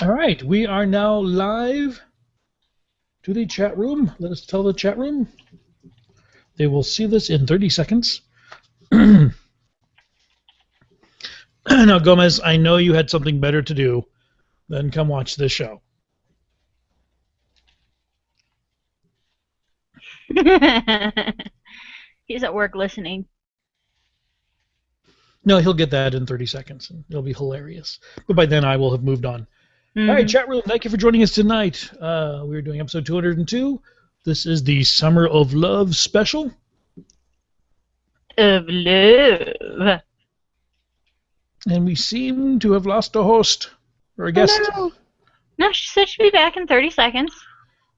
All right, we are now live to the chat room. Let us tell the chat room. They will see this in 30 seconds. Now, Gomez, I know you had something better to do than come watch this show. He's at work listening. No, he'll get that in 30 seconds, and it'll be hilarious. But by then, I will have moved on. Mm-hmm. All right, chat room, thank you for joining us tonight. We're doing episode 202. This is the Summer of Love special. Of love. And we seem to have lost a host or a guest. Oh, no, she said she'll be back in 30 seconds.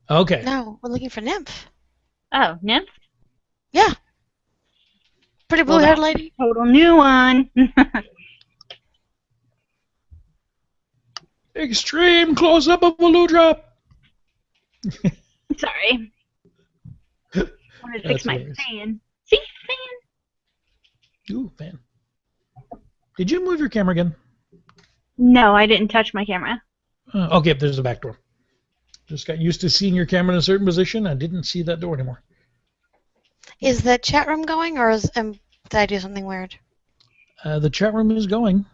Okay. No, we're looking for Nymph. Oh, Nymph? Yeah. Pretty blue-haired lady. Total new one. Extreme close-up of a loo drop. Sorry. I wanted to fix my fan. See? Fan. Ooh, fan. Did you move your camera again? No, I didn't touch my camera. Okay, there's a back door. Just got used to seeing your camera in a certain position. I didn't see that door anymore. Is the chat room going, or did I do something weird? The chat room is going.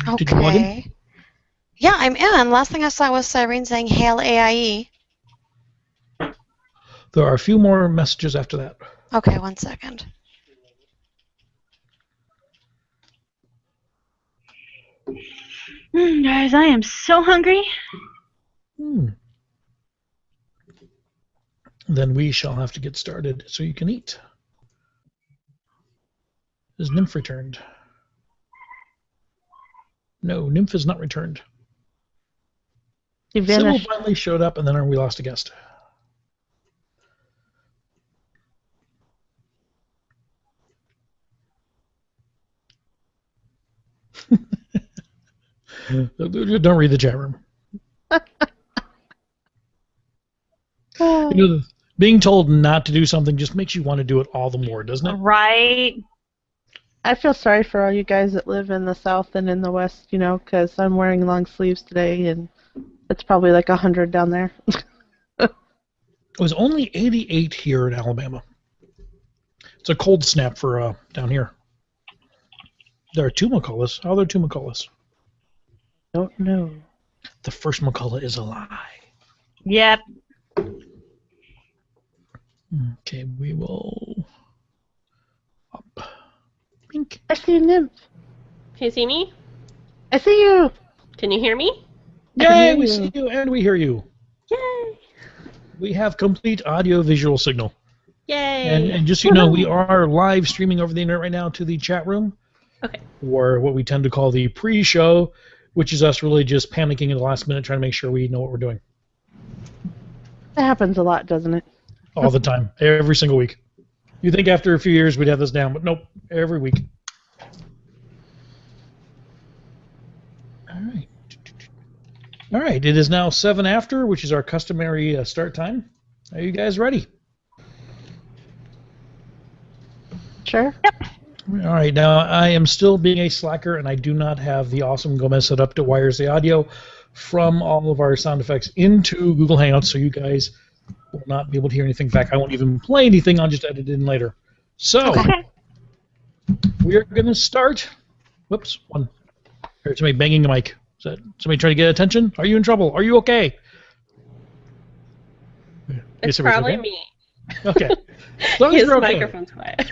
Okay. Did you log in? Yeah, I'm in. Last thing I saw was Cyrene saying, "Hail AIE." There are a few more messages after that. Okay, 1 second. Guys, I am so hungry. Then we shall have to get started so you can eat. Is Nymph returned? No, Nymph has not returned. She vanished. Sybil finally showed up, and then we lost a guest. Don't read the chat room. Being told not to do something just makes you want to do it all the more, doesn't it? Right. I feel sorry for all you guys that live in the South and in the West, because I'm wearing long sleeves today, and it's probably like 100 down there. It was only 88 here in Alabama. It's a cold snap for down here. There are 2 McCulloughs. How are there 2 McCulloughs? Don't know. The first McCullough is a lie. Yep. Okay, we will up. Pink. I see Nymph. Can you see me? I see you. Can you hear me? Yay, we see you and we hear you. Yay. We have complete audio-visual signal. Yay. And just so you know, we are live streaming over the internet right now to the chat room. Okay. Or what we tend to call the pre-show, which is us really just panicking at the last minute trying to make sure we know what we're doing. That happens a lot, doesn't it? All the time. Every single week. You think after a few years we'd have this down, but nope. Every week. All right. All right. It is now 7 after, which is our customary start time. Are you guys ready? Sure. Yep. All right. Now, I am still being a slacker, and I do not have the awesome Gomez set up to wires the audio from all of our sound effects into Google Hangouts, so you guys will not be able to hear anything. In fact, I won't even play anything. I'll just edit it in later. So, we are going to start. Whoops, one. I heard somebody banging the mic. Is that somebody trying to get attention? Are you in trouble? Are you okay? It's probably me. Okay. So His microphone's quiet.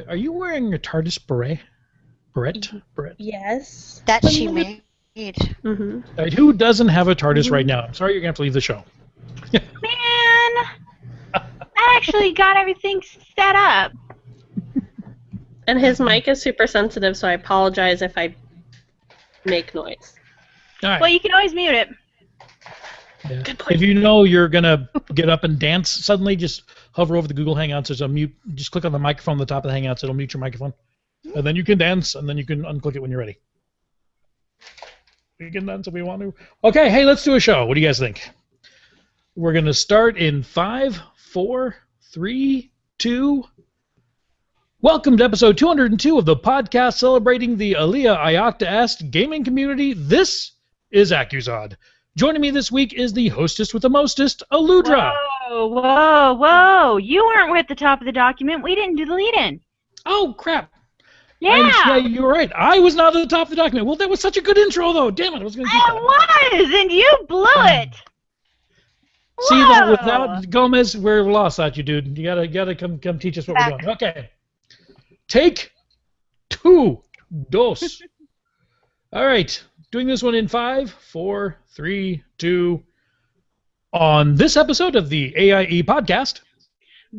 Are you wearing a TARDIS beret? Beret? Yes. That she made. Mm-hmm. Right, who doesn't have a TARDIS right now? I'm sorry you're going to have to leave the show. Man, I actually got everything set up. And his mic is super sensitive, so I apologize if I make noise. All right. Well, you can always mute it. Yeah. If you know you're going to get up and dance suddenly, just hover over the Google Hangouts. There's a mute. Just click on the microphone on the top of the Hangouts. It'll mute your microphone. And then you can dance, and then you can unclick it when you're ready. We can dance if we want to. Okay, hey, let's do a show. What do you guys think? We're going to start in 5, 4, 3, 2. Welcome to episode 202 of the podcast celebrating the Aliyah Ayakta-esque gaming community. This is Accusod. Joining me this week is the hostess with the mostest, Aludra. Whoa. You weren't at the top of the document. We didn't do the lead-in. Oh, crap. Yeah. You were right. I was not at the top of the document. Well, that was such a good intro, though. Damn it, I was going to do that. It was, and you blew it. See that Whoa. without Gomez, we're lost at you, dude. You gotta come teach us what we're doing. Okay. Take 2. Dos. All right. Doing this one in 5, 4, 3, 2. On this episode of the AIE Podcast,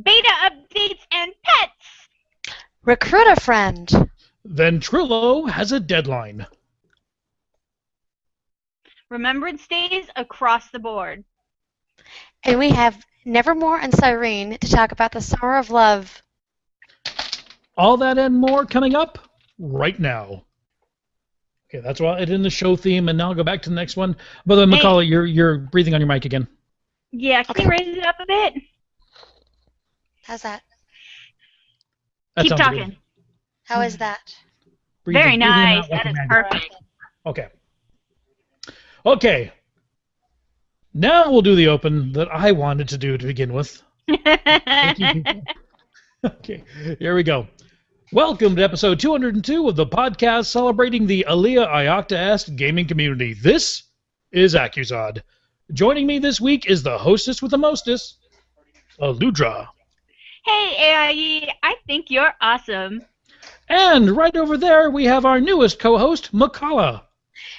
Beta updates and pets. Recruit a friend. Ventrilo has a deadline. Remembrance days across the board. And we have Nevermore and Cyrene to talk about the summer of love. All that and more coming up right now. Okay, that's it in the show theme, and now I'll go back to the next one. By the way, McCullough, you're breathing on your mic again. Yeah, can you raise it up a bit? How's that? That Keep sounds talking. good. How is that? Very Breathing nice. out like That a is man. perfect. Okay. Now we'll do the open that I wanted to do to begin with. Thank you, people. Okay, here we go. Welcome to episode 202 of the podcast celebrating the Aliyah Ayakta-est gaming community. This is Accusod. Joining me this week is the hostess with the mostest, Aludra. Hey, AIE, I think you're awesome. And right over there, we have our newest co-host, McCullough.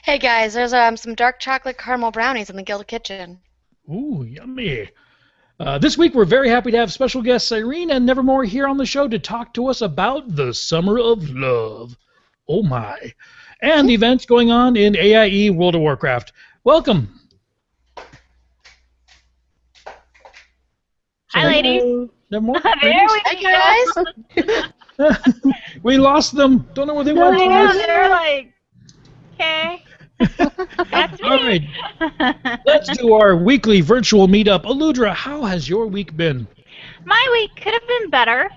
Hey guys, there's some dark chocolate caramel brownies in the Guild Kitchen. Ooh, yummy. This week, we're very happy to have special guests Cyrene and Nevermore here on the show to talk to us about the Summer of Love. Oh my. And the events going on in AIE World of Warcraft. Welcome. Hi, ladies. Nevermore? There we Hey go. guys! We lost them. Don't know where they went. I know, they're like, okay. That's me. All right. Let's do our weekly virtual meetup. Aludra, how has your week been? My week could have been better,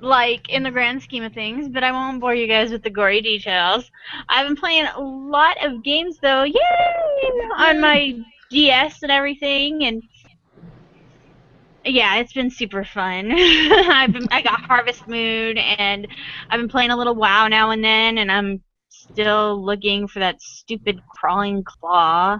like in the grand scheme of things, but I won't bore you guys with the gory details. I've been playing a lot of games, though, yay, on my DS and everything, and yeah, it's been super fun. I got Harvest Moon, and I've been playing a little WoW now and then, and I'm still looking for that stupid crawling claw.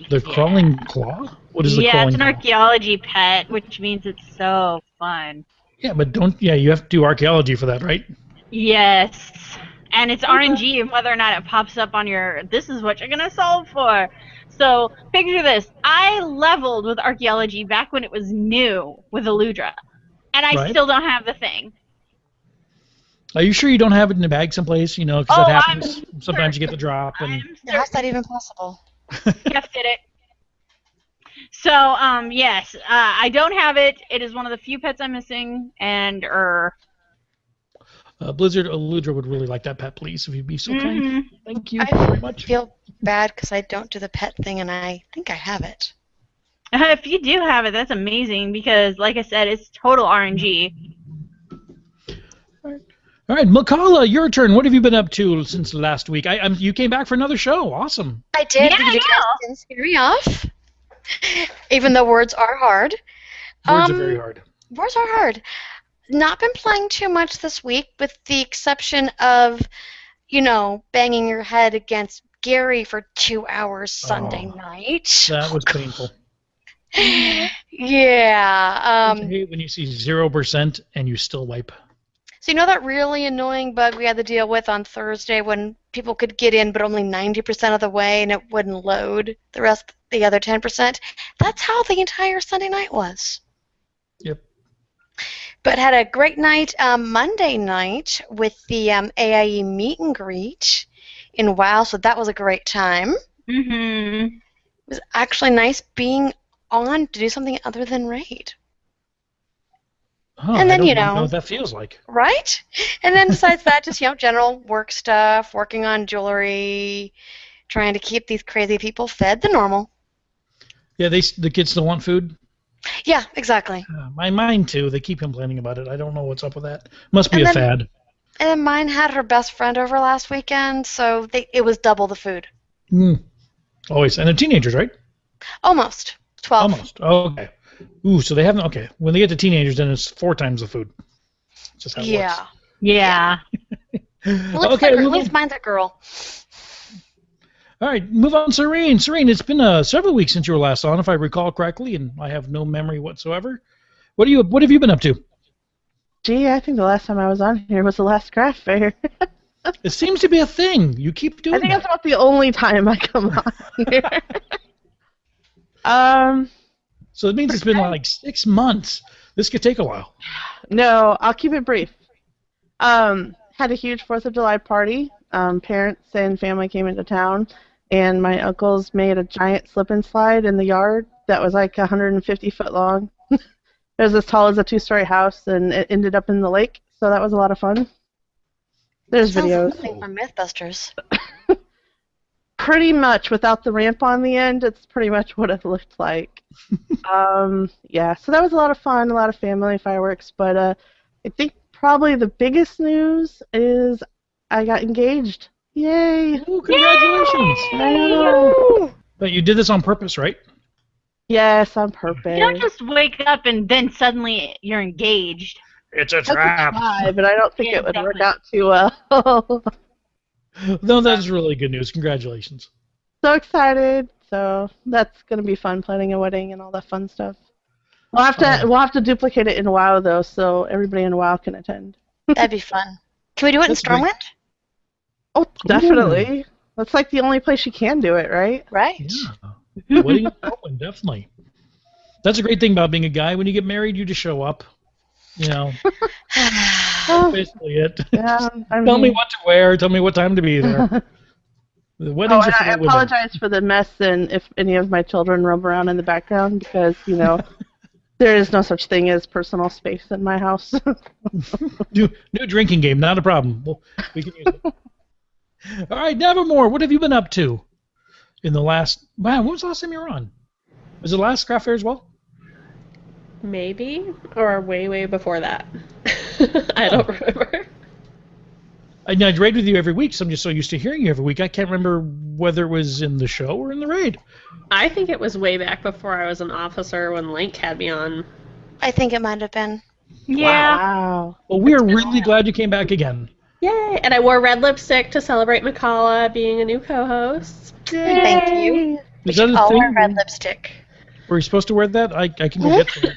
The crawling claw? What is the Yeah, crawling it's an claw? archaeology pet, which means it's so fun. Yeah, but you have to do archaeology for that, right? Yes. And it's RNG and whether or not it pops up on your, this is what you're going to solve for. So, picture this. I leveled with archaeology back when it was new with Aludra. And I Right. still don't have the thing. Are you sure you don't have it in a bag someplace? You know, because Oh, that happens. I'm Sometimes you get the drop. And I'm How's that even possible? Jeff did it. So, yes, I don't have it. It is one of the few pets I'm missing, and Blizzard, Aludra would really like that pet, please, if you'd be so kind. Thank you I very much. feel bad because I don't do the pet thing, and I think I have it. if you do have it, that's amazing because, like I said, it's total RNG. All right, McCullough, your turn. What have you been up to since last week? You came back for another show. Awesome. I did. Yeah, You I guys didn't scare me off. Even though words are hard. Words are very hard. Words are hard. Not been playing too much this week, with the exception of, banging your head against Gary for 2 hours Sunday night. That was painful. Yeah. I hate when you see 0% and you still wipe. So that really annoying bug we had to deal with on Thursday when people could get in but only 90% of the way and it wouldn't load the other 10%? That's how the entire Sunday night was. Yep. But had a great night Monday night with the AIE meet and greet in WoW, so that was a great time. Mm-hmm. It was actually nice being on to do something other than raid. Huh, And then, I don't know what that feels like. Right? And then besides that, just, general work stuff, working on jewelry, trying to keep these crazy people fed, the normal. Yeah, the kids still want food? Yeah, exactly. Mine too. They keep complaining about it. I don't know what's up with that. Must be a fad. And then mine had her best friend over last weekend, so it was double the food. Mm. Always. And they're teenagers, right? Almost. 12. Almost. Oh, okay. Ooh, so they haven't. Okay. When they get to teenagers, then it's 4 times the food. That's just how it Yeah. Yeah. Okay. At least mine's a girl. All right. Move on, Serene. Serene, it's been several weeks since you were last on, if I recall correctly, and I have no memory whatsoever. What have you been up to? Gee, I think the last time I was on here was the last craft fair. It seems to be a thing. You keep doing I think that. that's about the only time I come on here. So it means it's been like 6 months. This could take a while. No, I'll keep it brief. Had a huge 4th of July party. Parents and family came into town, and my uncles made a giant slip and slide in the yard that was like 150 foot long. It was as tall as a 2-story house, and it ended up in the lake, so that was a lot of fun. There's Sounds videos. like something from Mythbusters. Pretty much, without the ramp on the end, it's pretty much what it looked like. Yeah, so that was a lot of fun, a lot of family fireworks, but I think probably the biggest news is I got engaged. Yay! Ooh, congratulations. I know. But you did this on purpose, right? Yes, on purpose. You don't just wake up and then suddenly you're engaged. It's a I could trap. try, but I don't think Yeah, it would work definitely. out too well. No, that's really good news. Congratulations. So excited. So that's gonna be fun, planning a wedding and all that fun stuff. We'll have to duplicate it in WoW though, so everybody in WoW can attend. That'd be fun. Can we do it in That's great. Stormwind? Oh, definitely. That's like the only place you can do it, right? Right. Yeah. Wedding in Portland, definitely. That's a great thing about being a guy. When you get married, you just show up. You know, that's basically it. Yeah. Tell me what to wear. Tell me what time to be there. The weddings are for I the women. apologize for the mess and if any of my children roam around in the background because, there is no such thing as personal space in my house. New drinking game, not a problem. We can use it. All right, Nevermore, what have you been up to in the last... Wow, when was the last time you were on? Was it the last craft fair as well? Maybe, or way, way before that. I don't remember. I raid with you every week, so I'm just so used to hearing you every week. I can't remember whether it was in the show or in the raid. I think it was way back before I was an officer when Link had me on. I think it might have been. Yeah. Wow. Well, we are really glad you came back again. Yay! And I wore red lipstick to celebrate Makala being a new co-host. Thank you. We Is that should a all thing? wear red lipstick. Were you supposed to wear that? I can go get some.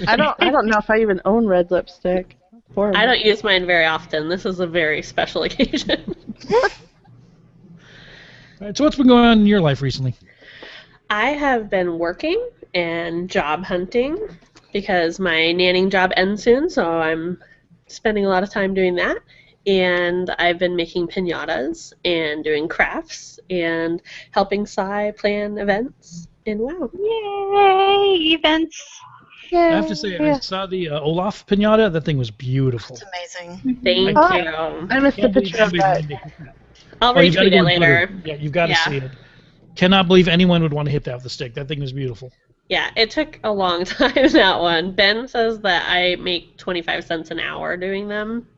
I don't know if I even own red lipstick. Horrible. I don't use mine very often. This is a very special occasion. All right, so what's been going on in your life recently? I have been working and job hunting because my nannying job ends soon, so I'm spending a lot of time doing that. And I've been making piñatas and doing crafts and helping Sai plan events in WoW. Yay! Events. I have to say, I saw the Olaf pinata. That thing was beautiful. It's amazing. Thank Oh, you. I missed a picture of that. I'll Oh, you gotta retweet go it on later. Twitter. Yeah, you've got to Yeah. see it. Cannot believe anyone would want to hit that with a stick. That thing was beautiful. Yeah, it took a long time, that one. Ben says that I make 25 cents an hour doing them.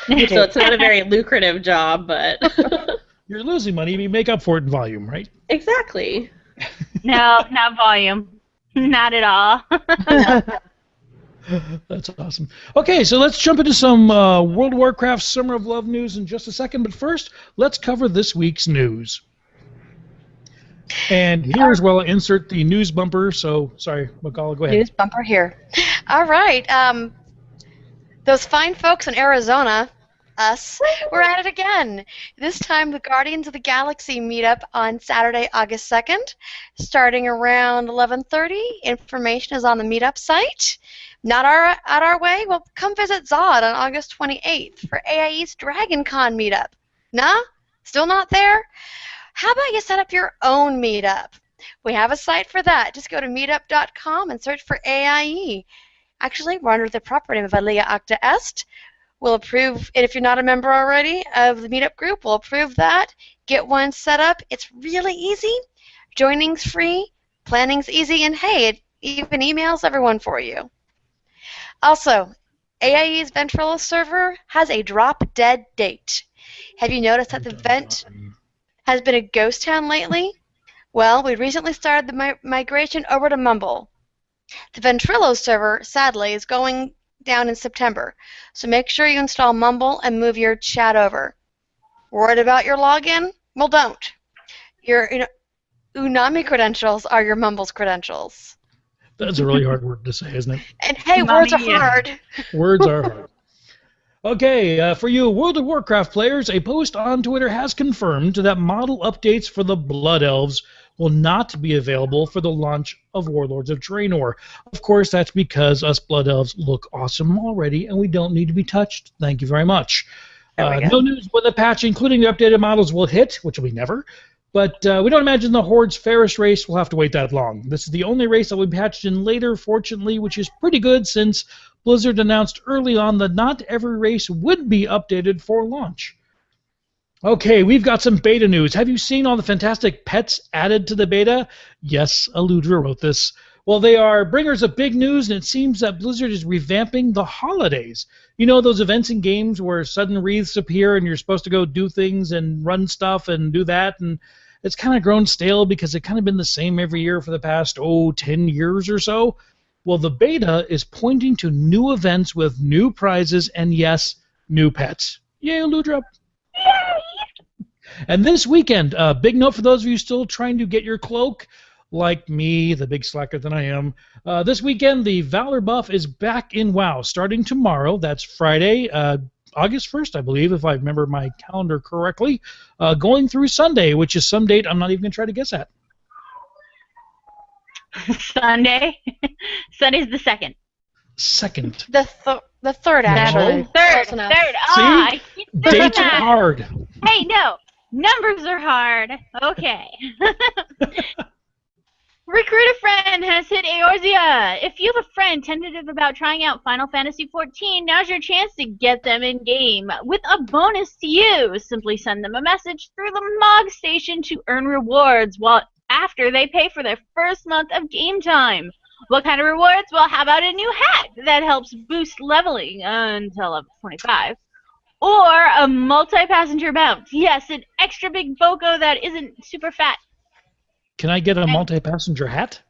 So it's not a very lucrative job, but... You're losing money. You make up for it in volume, right? Exactly. No, not volume. Not at all. That's awesome. Okay, so let's jump into some World of Warcraft Summer of Love news in just a second. But first, let's cover this week's news. And here as well, insert the news bumper. So, sorry, McCall, go ahead. News bumper here. All right. Those fine folks in Arizona, us, we're at it again. This time, the Guardians of the Galaxy meetup on Saturday, August 2nd, starting around 11:30. Information is on the meetup site. Not out our way? Well, come visit Zod on August 28th for AIE's Dragon Con meetup. Nah? Still not there? How about you set up your own meetup? We have a site for that. Just go to meetup.com and search for AIE. Actually, we're under the proper name of Alia Acta Est. We'll approve it if you're not a member already of the meetup group. We'll approve that. Get one set up. It's really easy. Joining's free. Planning's easy. And hey, it even emails everyone for you. Also, AIE's Ventrilo server has a drop-dead date. Have you noticed that the vent has been a ghost town lately? Well, we recently started the migration over to Mumble. The Ventrilo server, sadly, is going down in September, so make sure you install Mumble and move your chat over. Worried about your login? Well, don't. Your Unami credentials are your Mumble's credentials. That's a really hard word to say, isn't it? And hey, Unami, words are yeah. hard. Words are hard. Okay, for you World of Warcraft players, a post on Twitter has confirmed that model updates for the Blood Elves will not be available for the launch of Warlords of Draenor. Of course, that's because us Blood Elves look awesome already, and we don't need to be touched. Thank you very much. No news when the patch, including the updated models, will hit, which will be never. But we don't imagine the Horde's fairest race will have to wait that long. This is the only race that will be patched in later, fortunately, which is pretty good since Blizzard announced early on that not every race would be updated for launch. Okay, we've got some beta news. Have you seen all the fantastic pets added to the beta? Yes, Aludra wrote this. Well, they are bringers of big news, and it seems that Blizzard is revamping the holidays. You know those events in games where sudden wreaths appear and you're supposed to go do things and run stuff and do that, and it's kind of grown stale because it's kind of been the same every year for the past, 10 years or so. Well, the beta is pointing to new events with new prizes and, yes, new pets. Yay, Aludra! Yay! And this weekend, big note for those of you still trying to get your cloak, like me, the big slacker that I am. This weekend, the Valor buff is back in WoW, starting tomorrow. That's Friday, August 1st, I believe, if I remember my calendar correctly, going through Sunday, which is some date I'm not even going to try to guess at. Sunday? Sunday's the 2nd. Second. The third, actually. Third. Close enough. Third. See? I keep doing Dates are that. hard. Hey, no. Numbers are hard. Okay. Recruit a Friend has hit Eorzea. If you have a friend tentative about trying out Final Fantasy XIV, now's your chance to get them in game with a bonus to you. Simply send them a message through the Mog Station to earn rewards after they pay for their first month of game time. What kind of rewards? Well, how about a new hat that helps boost leveling until level 25? Or a multi-passenger mount. Yes, an extra big Voco that isn't super fat. Can I get a multi-passenger hat?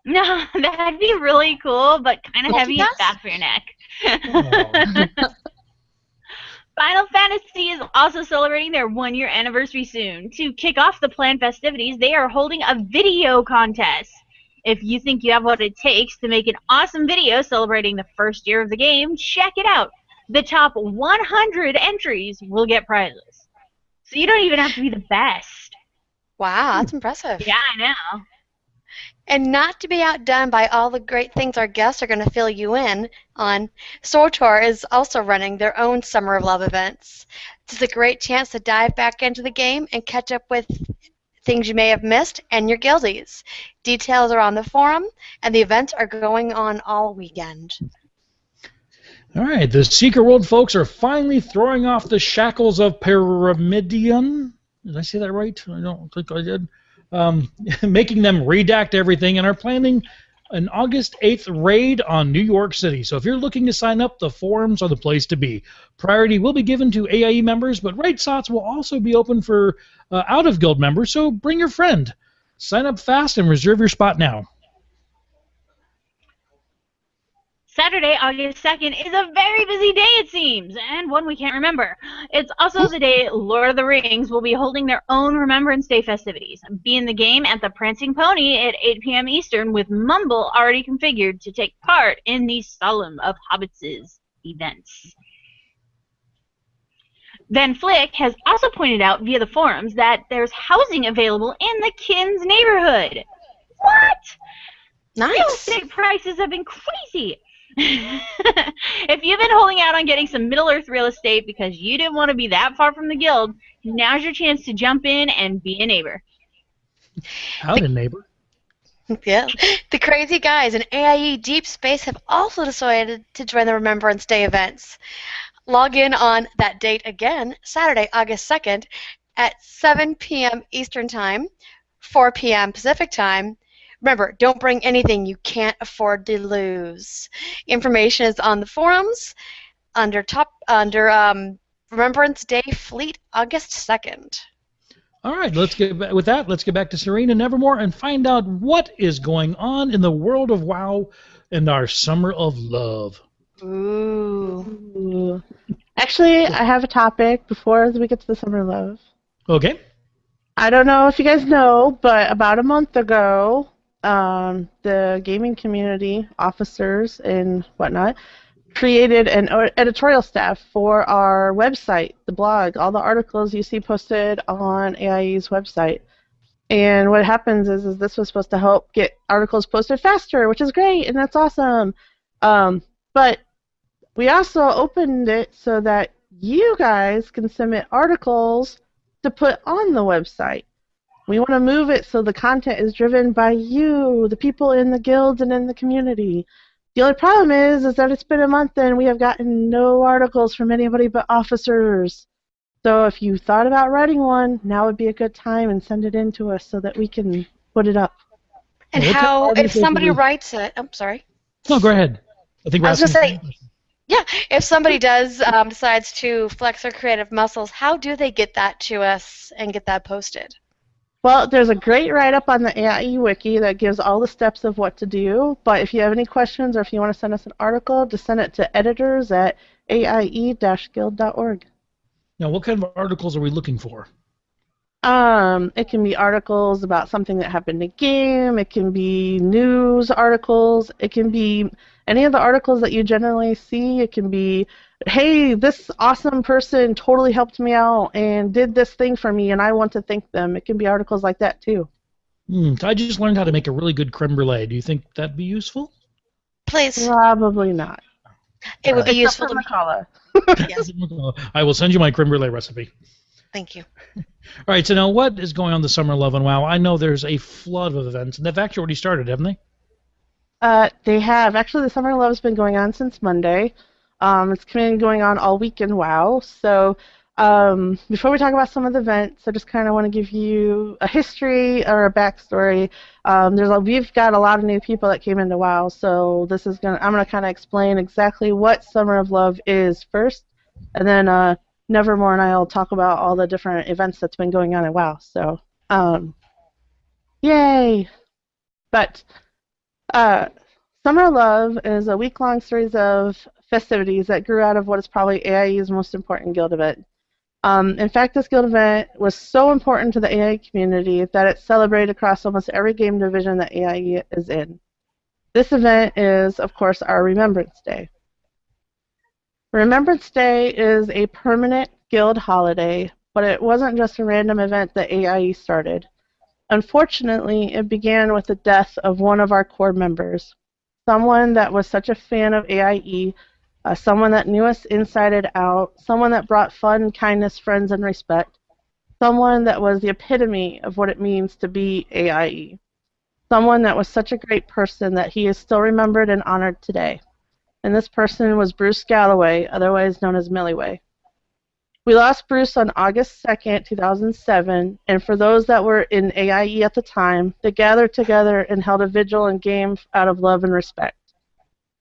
No, that'd be really cool, but kind of heavy and Multitask? bad for your neck. Oh. Final Fantasy is also celebrating their 1-year anniversary soon. To kick off the planned festivities, they are holding a video contest. If you think you have what it takes to make an awesome video celebrating the first year of the game, check it out. The top 100 entries will get prizes. So you don't even have to be the best. Wow, that's impressive. Yeah, I know. And not to be outdone by all the great things our guests are going to fill you in on, SWTOR is also running their own Summer of Love events. This is a great chance to dive back into the game and catch up with things you may have missed and your guildies. Details are on the forum, and the events are going on all weekend. All right, the Secret World folks are finally throwing off the shackles of Pyramidion. Did I say that right? I don't think I did. Making them redact everything, and are planning an August 8th raid on New York City. So if you're looking to sign up, the forums are the place to be. Priority will be given to AIE members, but raid slots will also be open for out-of-guild members, so bring your friend. Sign up fast and reserve your spot now. Saturday, August 2nd is a very busy day, it seems, and one we can't remember. It's also the day Lord of the Rings will be holding their own Remembrance Day festivities. Be in the game at the Prancing Pony at 8 p.m. Eastern with Mumble already configured to take part in the Solemn of Hobbits' events. Van Flick has also pointed out via the forums that there's housing available in the Kins neighborhood. What? Real Nice. estate prices have been crazy. If you've been holding out on getting some Middle-earth real estate because you didn't want to be that far from the guild, now's your chance to jump in and be a neighbor. Howdy, neighbor. Yeah. The crazy guys in AIE Deep Space have also decided to join the Remembrance Day events. Log in on that date again, Saturday, August 2nd, at 7 p.m. Eastern Time, 4 p.m. Pacific Time. Remember, don't bring anything you can't afford to lose. Information is on the forums under Remembrance Day Fleet, August 2nd. All right, let's get back with that. Let's get back to Serena Nevermore and find out what is going on in the world of WoW and our summer of love. Ooh. Actually, I have a topic before we get to the summer love. Okay. I don't know if you guys know, but about a month ago, the gaming community officers and whatnot created an editorial staff for our website, the blog, all the articles you see posted on AIE's website. And what happens is this was supposed to help get articles posted faster, which is great, and that's awesome. But we also opened it so that you guys can submit articles to put on the website. We want to move it so the content is driven by you, the people in the guilds and in the community. The only problem is that it's been a month and we have gotten no articles from anybody but officers. So if you thought about writing one, now would be a good time and send it in to us so that we can put it up. And Well, how, what if somebody articles writes it, I'm sorry. No, go ahead. I think we're I was going to asking- say, yeah, if somebody does decides to flex their creative muscles, how do they get that to us and get that posted? Well, there's a great write-up on the AIE Wiki that gives all the steps of what to do, but if you have any questions or if you want to send us an article, just send it to editors@aie-guild.org. Now, what kind of articles are we looking for? It can be articles about something that happened in a game, it can be news articles, it can be any of the articles that you generally see, it can be, hey, this awesome person totally helped me out and did this thing for me and I want to thank them. It can be articles like that too. I just learned how to make a really good creme brulee. Do you think that'd be useful? Please. Probably not. It would be Except useful for to me. Makala. Yes. I will send you my creme brulee recipe. Thank you. All right, so now what is going on this summer, Love and WoW? I know there's a flood of events, and they've actually already started, haven't they? They have. Actually, the Summer of Love has been going on since Monday. It's been going on all week in WoW. So before we talk about some of the events, I just kind of want to give you a history or a backstory. We've got a lot of new people that came into WoW, so I'm gonna kind of explain exactly what Summer of Love is first, and then Nevermore and I will talk about all the different events that's been going on in WoW. So, yay! But Summer of Love is a week-long series of festivities that grew out of what is probably AIE's most important guild event. In fact, this guild event was so important to the AIE community that it's celebrated across almost every game division that AIE is in. This event is, of course, our Remembrance Day. Remembrance Day is a permanent guild holiday, but it wasn't just a random event that AIE started. Unfortunately, it began with the death of one of our core members, someone that was such a fan of AIE, someone that knew us inside and out, someone that brought fun, kindness, friends, and respect, someone that was the epitome of what it means to be AIE, someone that was such a great person that he is still remembered and honored today. And this person was Bruce Galloway, otherwise known as Milliway. We lost Bruce on August 2nd, 2007, and for those that were in AIE at the time, they gathered together and held a vigil and game out of love and respect.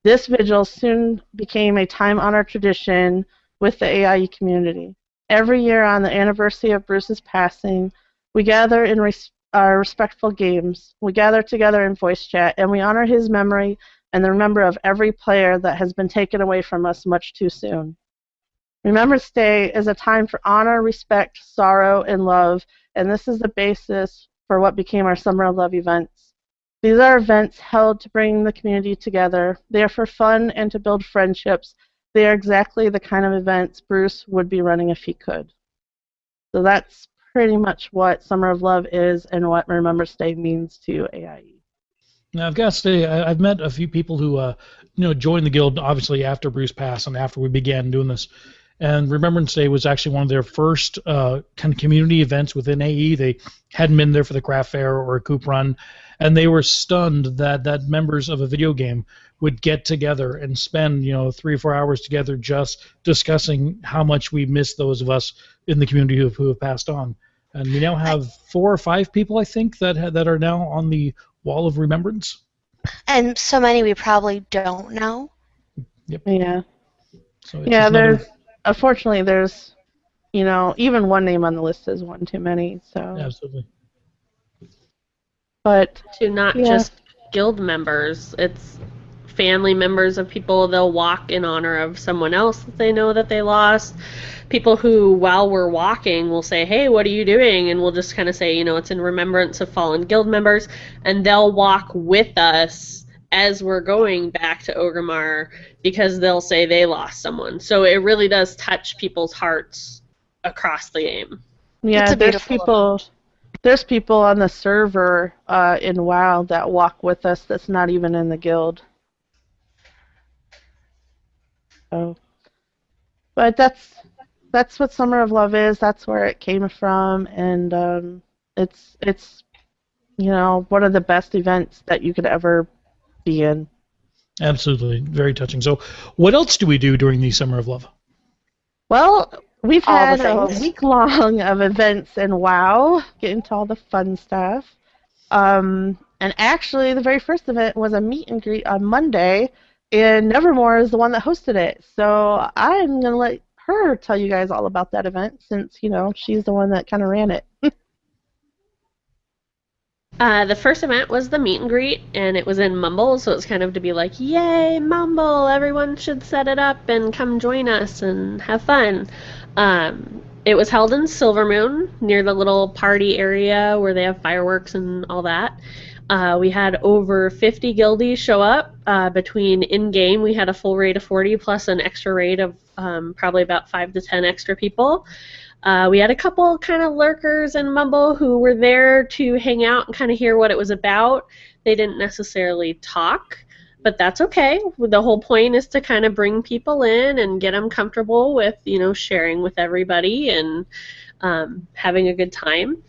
This vigil soon became a time-honored tradition with the AIE community. Every year on the anniversary of Bruce's passing, we gather in our respectful games. We gather together in voice chat, and we honor his memory and the remember of every player that has been taken away from us much too soon. Remembrance Day is a time for honor, respect, sorrow, and love, and this is the basis for what became our Summer of Love events. These are events held to bring the community together. They are for fun and to build friendships. They are exactly the kind of events Bruce would be running if he could. So that's pretty much what Summer of Love is and what Remembrance Day means to AIE. Now, I've got to say, I've met a few people who, joined the guild obviously after Bruce passed and after we began doing this. And Remembrance Day was actually one of their first kind of community events within AE. They hadn't been there for the craft fair or a coop run, and they were stunned that members of a video game would get together and spend 3 or 4 hours together just discussing how much we miss those of us in the community who have passed on. And we now have 4 or 5 people, I think, that are now on the Wall of Remembrance. And so many we probably don't know. Yep. Yeah. So it's Yeah, just another- unfortunately, there's you know, even one name on the list is one too many. So, Absolutely. but To not Yeah. just guild members, it's family members of people they'll walk in honor of someone else that they know that they lost. People who, while we're walking, will say, "Hey, what are you doing?" And we'll just kind of say, you know, it's in remembrance of fallen guild members, and they'll walk with us as we're going back to Orgrimmar because they'll say they lost someone. So it really does touch people's hearts across the game. yeah, It's a there's beautiful people. There's people on the server in WoW that walk with us that's not even in the guild. So, but that's what Summer of Love is. That's where it came from, and it's you know, one of the best events that you could ever be in. Absolutely. Very touching. So, what else do we do during the Summer of Love? Well, we've All had the a things. week long of events in WoW, getting to all the fun stuff. And actually, the very first event was a meet and greet on Monday, and Nevermore is the one that hosted it. So I'm going to let her tell you guys all about that event since, you know, she's the one that kind of ran it. The first event was the meet and greet, and it was in Mumble, so it's kind of to be like, yay, Mumble, everyone should set it up and come join us and have fun. It was held in Silvermoon, near the little party area where they have fireworks and all that. We had over 50 guildies show up. Between in-game, we had a full raid of 40 plus an extra raid of probably about 5 to 10 extra people. We had a couple kind of lurkers in Mumble who were there to hang out and kind of hear what it was about. They didn't necessarily talk, but that's okay. The whole point is to kind of bring people in and get them comfortable with, you know, sharing with everybody and having a good time.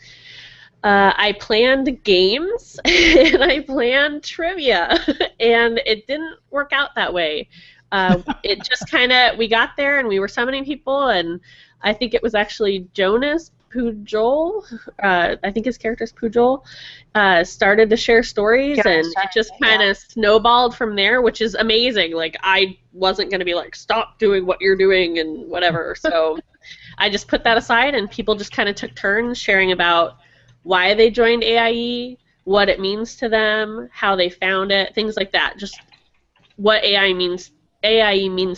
I planned games and I planned trivia, and it didn't work out that way. It just kind of, we got there and we were summoning people, and I think it was actually Jonas Pujol, I think his character's Pujol, started to share stories, and it just kind of snowballed from there, which is amazing. Like, I wasn't going to be like, stop doing what you're doing and whatever. So I just put that aside, and people just kind of took turns sharing about why they joined AIE, what it means to them, how they found it, things like that. Just what AIE means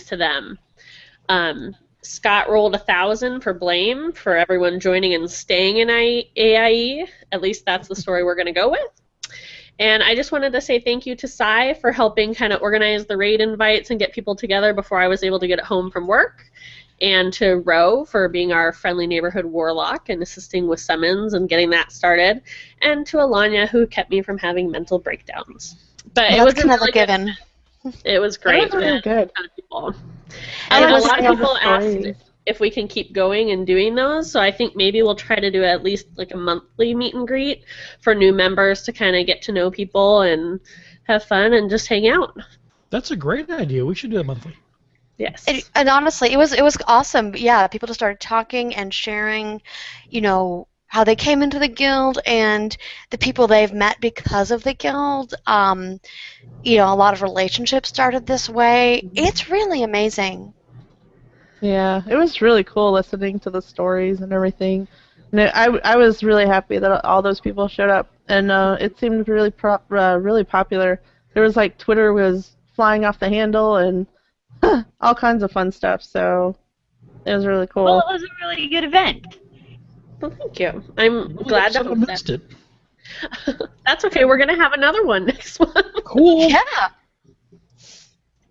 to them. Scott rolled 1,000 for blame for everyone joining and staying in AIE. At least that's the story we're going to go with. And I just wanted to say thank you to Sai for helping kind of organize the raid invites and get people together before I was able to get home from work. And to Ro for being our friendly neighborhood warlock and assisting with summons and getting that started. And to Alanya, who kept me from having mental breakdowns. But it was That's another really given. It was great. That was really good. A ton of people. I And a was lot of able people to asked stories. if we can keep going and doing those. So I think maybe we'll try to do at least like a monthly meet and greet for new members to kind of get to know people and have fun and just hang out. That's a great idea. We should do that monthly. Yes. And honestly, it was awesome. Yeah, people just started talking and sharing, you know, how they came into the guild and the people they've met because of the guild. You know, a lot of relationships started this way. It's really amazing. Yeah, it was really cool listening to the stories and everything. And I was really happy that all those people showed up, and it seemed really really popular. There was like Twitter was flying off the handle and all kinds of fun stuff. So it was really cool. Well, it was a really good event. Well, thank you. I'm glad to Someone host missed that. it. That's okay. We're going to have another one next month. Cool. Yeah.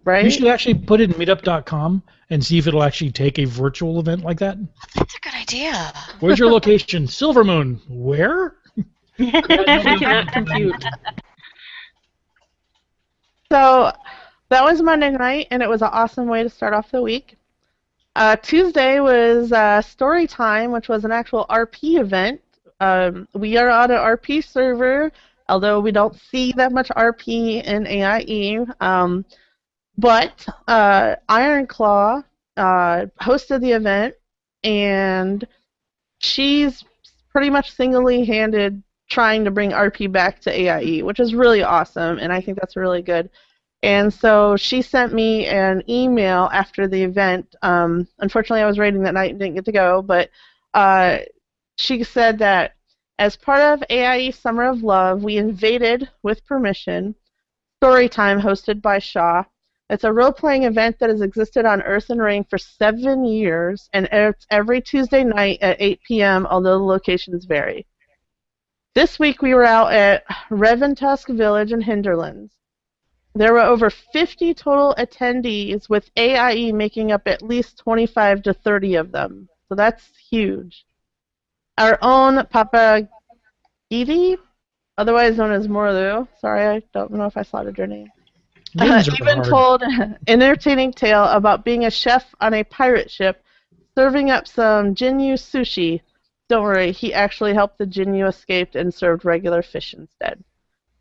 Right? You should actually put it in meetup.com and see if it'll actually take a virtual event like that. That's a good idea. Where's your location? Silvermoon. Where? I cannot compute. So that was Monday night, and it was an awesome way to start off the week. Tuesday was story time, which was an actual RP event. We are on an RP server, although we don't see that much RP in AIE. But Ironclaw hosted the event, and she's pretty much single-handed trying to bring RP back to AIE, which is really awesome, and I think that's really good. And so she sent me an email after the event. Unfortunately, I was raiding that night and didn't get to go, but she said that as part of AIE Summer of Love, we invaded, with permission, Storytime hosted by Shaw. It's a role-playing event that has existed on Earth and Ring for 7 years, and it's every Tuesday night at 8 p.m., although the locations vary. This week we were out at Reventusk Village in Hinterlands. There were over 50 total attendees, with AIE making up at least 25 to 30 of them. So that's huge. Our own Papa Gidi, otherwise known as Morlu, sorry, I don't know if I slaughtered your name, even told an entertaining tale about being a chef on a pirate ship serving up some Jinyu sushi. Don't worry, he actually helped the Jinyu escape and served regular fish instead.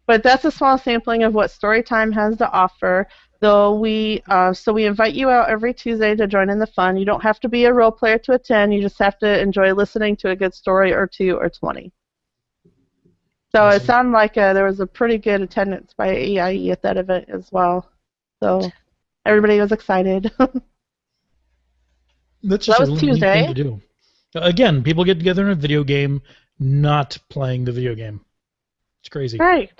But that's a small sampling of what Storytime has to offer. So we invite you out every Tuesday to join in the fun. You don't have to be a role player to attend. You just have to enjoy listening to a good story or 2 or 20. So it sounded like there was a pretty good attendance by AIE at that event as well. So everybody was excited. That's just that was a really Tuesday. neat thing to do. Again, people get together in a video game, not playing the video game. It's crazy. Right.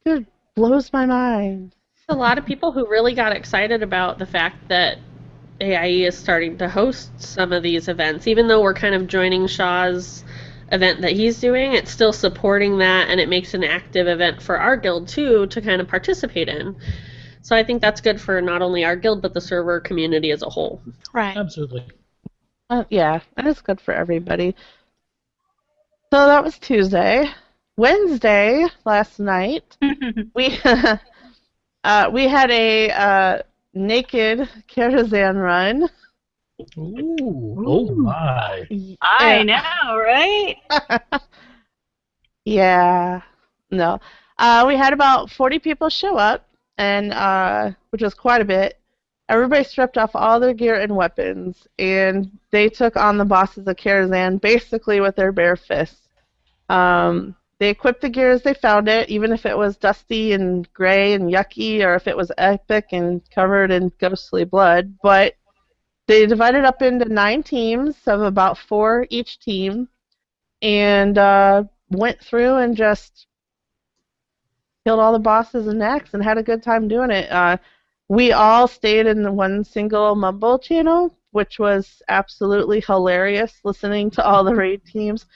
It blows my mind. A lot of people who really got excited about the fact that AIE is starting to host some of these events. Even though we're kind of joining Shaw's event that he's doing, it's still supporting that, and it makes an active event for our guild too to kind of participate in. So I think that's good for not only our guild but the server community as a whole. Right. Absolutely. Yeah, and it's good for everybody. So that was Tuesday. Wednesday, last night, we had a naked Karazhan run. Ooh, oh my. I know, right? Yeah. No. We had about 40 people show up, and which was quite a bit. Everybody stripped off all their gear and weapons, and they took on the bosses of Karazhan basically with their bare fists. They equipped the gear as they found it, even if it was dusty and gray and yucky, or if it was epic and covered in ghostly blood. But they divided up into 9 teams of about 4 each team, and went through and just killed all the bosses and necks and had a good time doing it. We all stayed in one single Mumble channel, which was absolutely hilarious, listening to all the raid teams.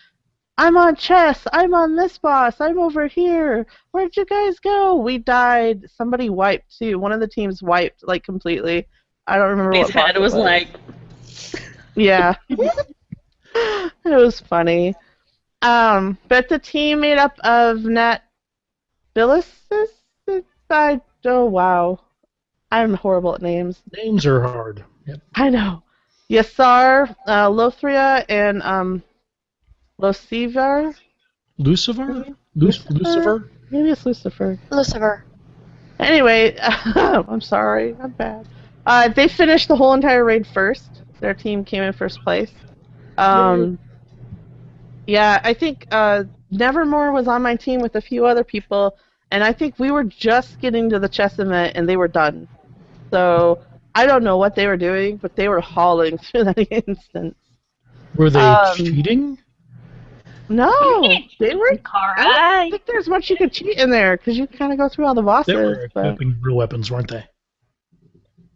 I'm on chess. I'm on this boss. I'm over here. Where'd you guys go? We died. Somebody wiped too. One of the teams wiped like completely. I don't remember His what boss head it was like. Yeah. It was funny. But the team made up of Nat Billisis. Oh wow. I'm horrible at names. Names are hard. Yep. I know. Yassar, Lothria, and Lucifer? Lucifer? Maybe it's Lucifer. Lucifer. Anyway, I'm sorry. I'm bad. They finished the whole entire raid first. Their team came in first place. Yeah, I think Nevermore was on my team with a few other people, and I think we were just getting to the chess event, and they were done. So I don't know what they were doing, but they were hauling through that instance. Were they cheating? No, they were. Cara. I don't think there's much you could cheat in there because you kind of go through all the bosses. They were but... equipping real weapons, weren't they?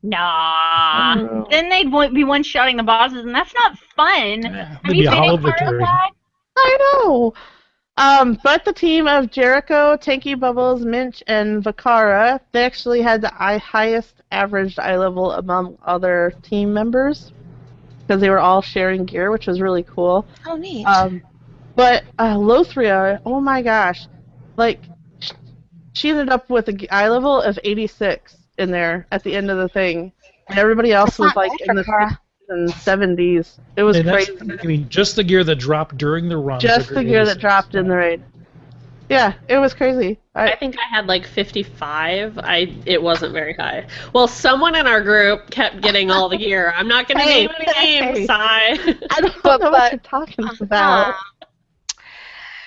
Nah. Then they'd be one-shotting the bosses, and that's not fun. Yeah, Have it'd you be a played hollow Cara victory. Flag? I know. But the team of Jericho, Tanky Bubbles, Minch, and Vakara, they actually had the highest averaged eye level among other team members because they were all sharing gear, which was really cool. Oh, neat. But Lothria, oh my gosh, like she ended up with an eye level of 86 in there at the end of the thing, and everybody else was like in the 60s and 70s. It was crazy. I mean, just the gear that dropped during the run. Just the gear that dropped in the raid. Yeah, it was crazy. I think I had like 55. It wasn't very high. Well, someone in our group kept getting all the gear. I'm not going to name any names, Sai. I don't know what you're talking about.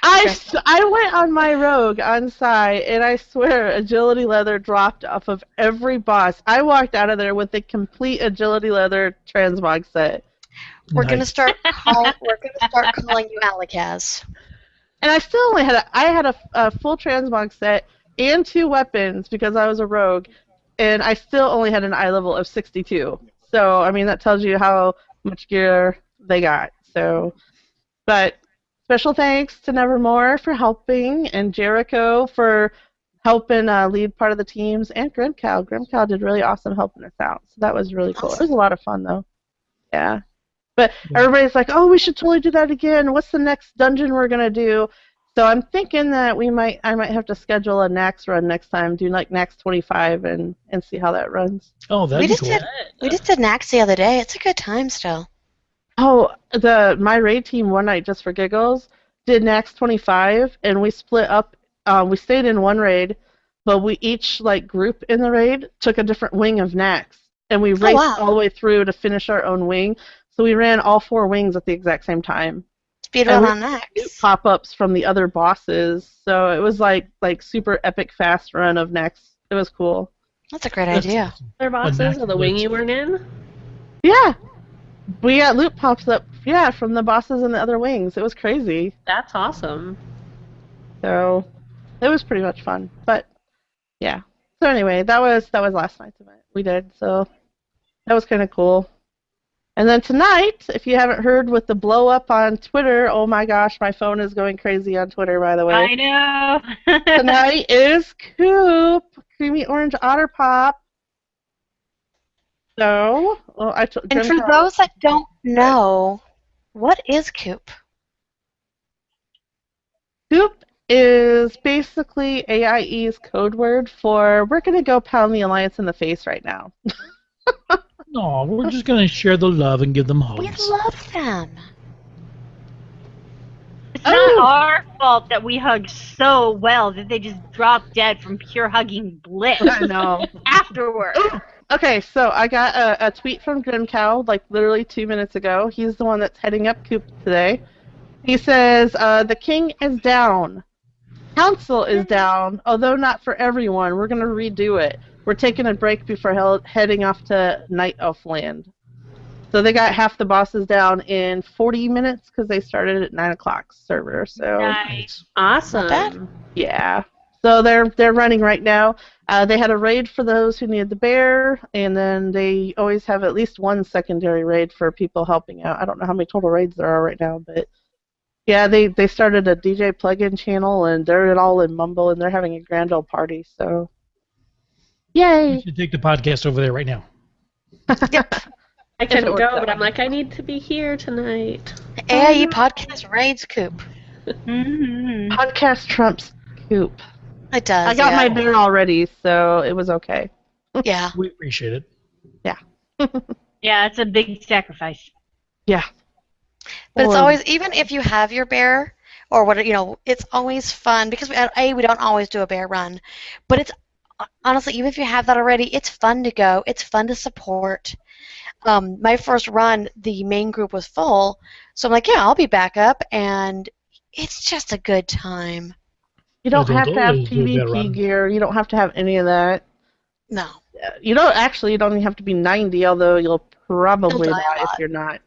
I went on my rogue on Psy, and I swear agility leather dropped off of every boss. I walked out of there with a complete agility leather transmog set. We're gonna start calling you Alikaz. And I still only had a full transmog set and 2 weapons because I was a rogue, and I still only had an eye level of 62. So I mean that tells you how much gear they got. So, but special thanks to Nevermore for helping, and Jericho for helping lead part of the teams, and Grimcow. Grimcow did really awesome helping us out. So that was really cool. It was a lot of fun though. Yeah. But everybody's like, oh, we should totally do that again. What's the next dungeon we're going to do? So I'm thinking that I might have to schedule a Nax run next time, do like Nax 25 and see how that runs. Oh, that'd be cool. We just did Nax the other day. It's a good time still. Oh, my raid team one night just for giggles did Nax 25, and we split up. We stayed in one raid, but we each group in the raid took a different wing of Nax, and we raced all the way through to finish our own wing. So we ran all 4 wings at the exact same time. Speedrun on Nax. Pop-ups from the other bosses, so it was like super epic fast run of Nax. It was cool. That's a great idea. Other bosses or the wing you weren't in? Yeah. We got loot pops up, from the bosses in the other wings. It was crazy. That's awesome. So it was pretty much fun. But yeah. So anyway, that was last night's event. We did, so that was kind of cool. And then tonight, if you haven't heard with the blow up on Twitter, oh my gosh, my phone is going crazy on Twitter, by the way. I know. Tonight is Coop, Creamy Orange Otter Pop. So, and for those that don't know, what is Coop? Coop is basically AIE's code word for we're going to go pound the Alliance in the face right now. No, we're just going to share the love and give them hugs. We love them. It's not our fault that we hug so well that they just drop dead from pure hugging bliss. I know. Afterward. Okay, so I got a tweet from Grimcow, literally 2 minutes ago. He's the one that's heading up Coop today. He says, the king is down. Council is down, although not for everyone. We're going to redo it. We're taking a break before heading off to Night Elf Land. So they got half the bosses down in 40 minutes because they started at 9 o'clock server. So Nice. Awesome. Yeah. So they're running right now. They had a raid for those who needed the bear, and then they always have at least one secondary raid for people helping out. I don't know how many total raids there are right now, but yeah, they started a DJ plugin channel, and they're all in Mumble, and they're having a grand old party. So, yay! You should take the podcast over there right now. Yep. I couldn't go, but I'm like, I need to be here tonight. AIE Podcast raids Coop. Mm-hmm. Podcast trumps Coop. It does. I got my bear already, so it was okay. Yeah. We appreciate it. Yeah. Yeah, it's a big sacrifice. Yeah. But it's always, even if you have your bear, or what, it's always fun, because we don't always do a bear run, but it's, honestly, even if you have that already, it's fun to go, it's fun to support. My first run, the main group was full, so I'm like, yeah, I'll be back up, and it's just a good time. You don't have to have PvP gear, you don't have to have any of that. No. You don't even have to be 90, although you'll probably die if you're not.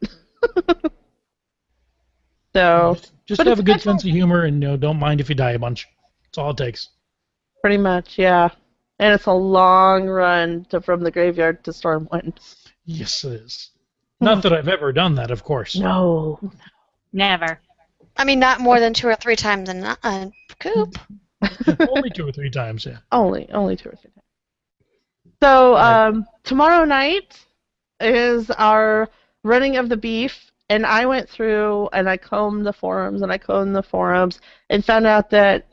So just have a good sense of humor, and don't mind if you die a bunch. That's all it takes. Pretty much, yeah. And it's a long run from the graveyard to Stormwind. Yes, it is. Not that I've ever done that, of course. No. Never. I mean, not more than 2 or 3 times in Coop. Only 2 or 3 times, yeah. Only 2 or 3 times. So tomorrow night is our running of the beef. And I went through and I combed the forums and found out that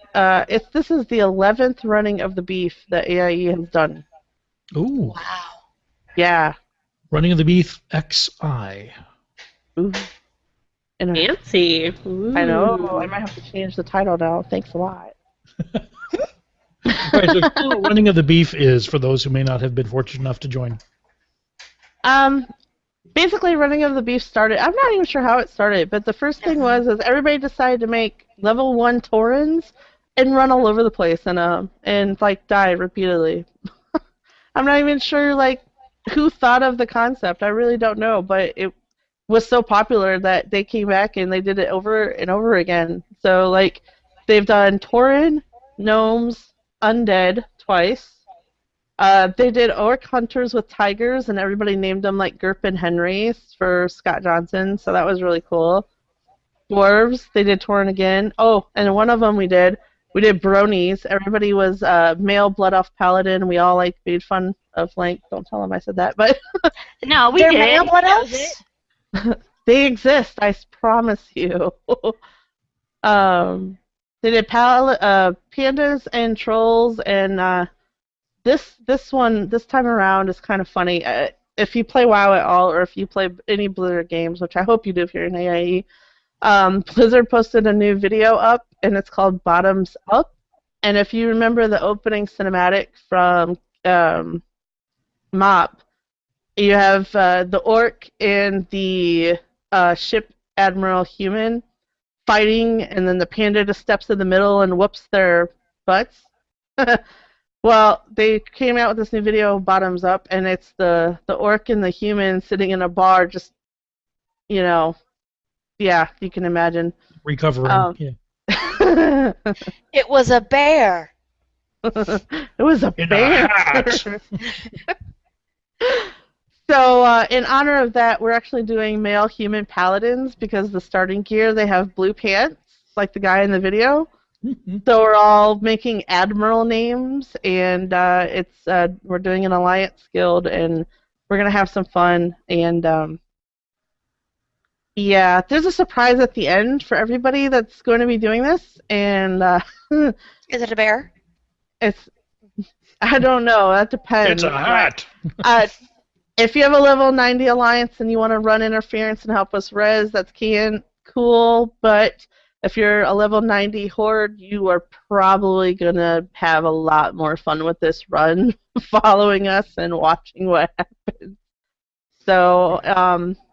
this is the 11th running of the beef that AIE has done. Ooh. Wow. Yeah. Running of the Beef XI. Ooh. Fancy. Ooh. I know. I might have to change the title now. Thanks a lot. Right, so Running of the Beef is for those who may not have been fortunate enough to join. basically, Running of the Beast started. I'm not even sure how it started, but the first thing was is everybody decided to make level 1 Taurens and run all over the place and like die repeatedly. I'm not even sure like who thought of the concept. I really don't know, but it was so popular that they came back and they did it over and over again. So like they've done Tauren, gnomes, undead twice. They did orc hunters with tigers, and everybody named them like Gerp and Henry for Scott Johnson, so that was really cool. Dwarves, they did Tauren again. Oh, and one of them we did bronies. Everybody was male blood elf paladin. We all like made fun of Link. Don't tell them I said that, but No, we They're did. male blood That was elves? it. they exist. I promise you. They did pandas and trolls, and this time around is kind of funny. If you play WoW at all, or if you play any Blizzard games, which I hope you do if you're in AIE, Blizzard posted a new video up, and it's called Bottoms Up. And if you remember the opening cinematic from MOP, you have the orc and the ship Admiral Human fighting, and then the panda just steps in the middle and whoops their butts. Well, they came out with this new video, Bottoms Up, and it's the orc and the human sitting in a bar, just, yeah, you can imagine. Recovering, yeah. It was a bear. It was a In bear. a hat. So, in honor of that, we're actually doing male human paladins because the starting gear, they have blue pants, like the guy in the video. So we're all making admiral names, and we're doing an alliance guild, and we're gonna have some fun. And yeah, there's a surprise at the end for everybody that's going to be doing this, and Is it a bear? I don't know. That depends. It's a hat. If you have a level 90 alliance and you want to run interference and help us res, that's cool. But if you're a level 90 horde, you are probably going to have a lot more fun with this run, following us and watching what happens. So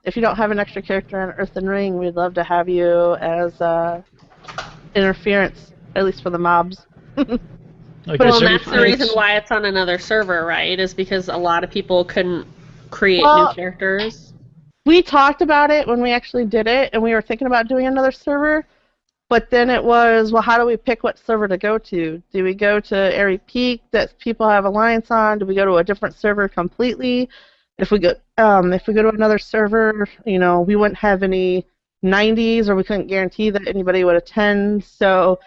if you don't have an extra character on Earthen Ring, we'd love to have you as interference, at least for the mobs. Okay, Well, so and that's the reason why it's on another server, right? Is because a lot of people couldn't create new characters. We talked about it when we actually did it, and we were thinking about doing another server, but then it was, well, how do we pick what server to go to? Do we go to AIE Peak that people have alliance on? Do we go to a different server completely? If we go to another server, we wouldn't have any 90s, or we couldn't guarantee that anybody would attend. So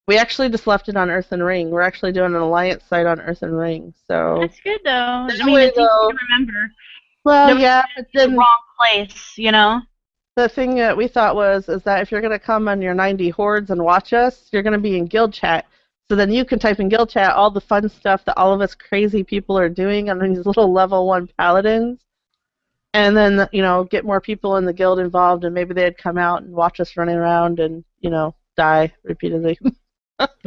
we actually just left it on Earthen Ring. We're actually doing an alliance site on Earthen Ring. So That's good, though. I That mean, way, it's easy though- to remember. well, Nobody yeah, said but it's the then wrong place, the thing that we thought is that if you're going to come on your 90 hordes and watch us, you're going to be in guild chat. So then you can type in guild chat all the fun stuff that all of us crazy people are doing on these little level 1 paladins. And then, get more people in the guild involved, and maybe they'd come out and watch us running around and, die repeatedly.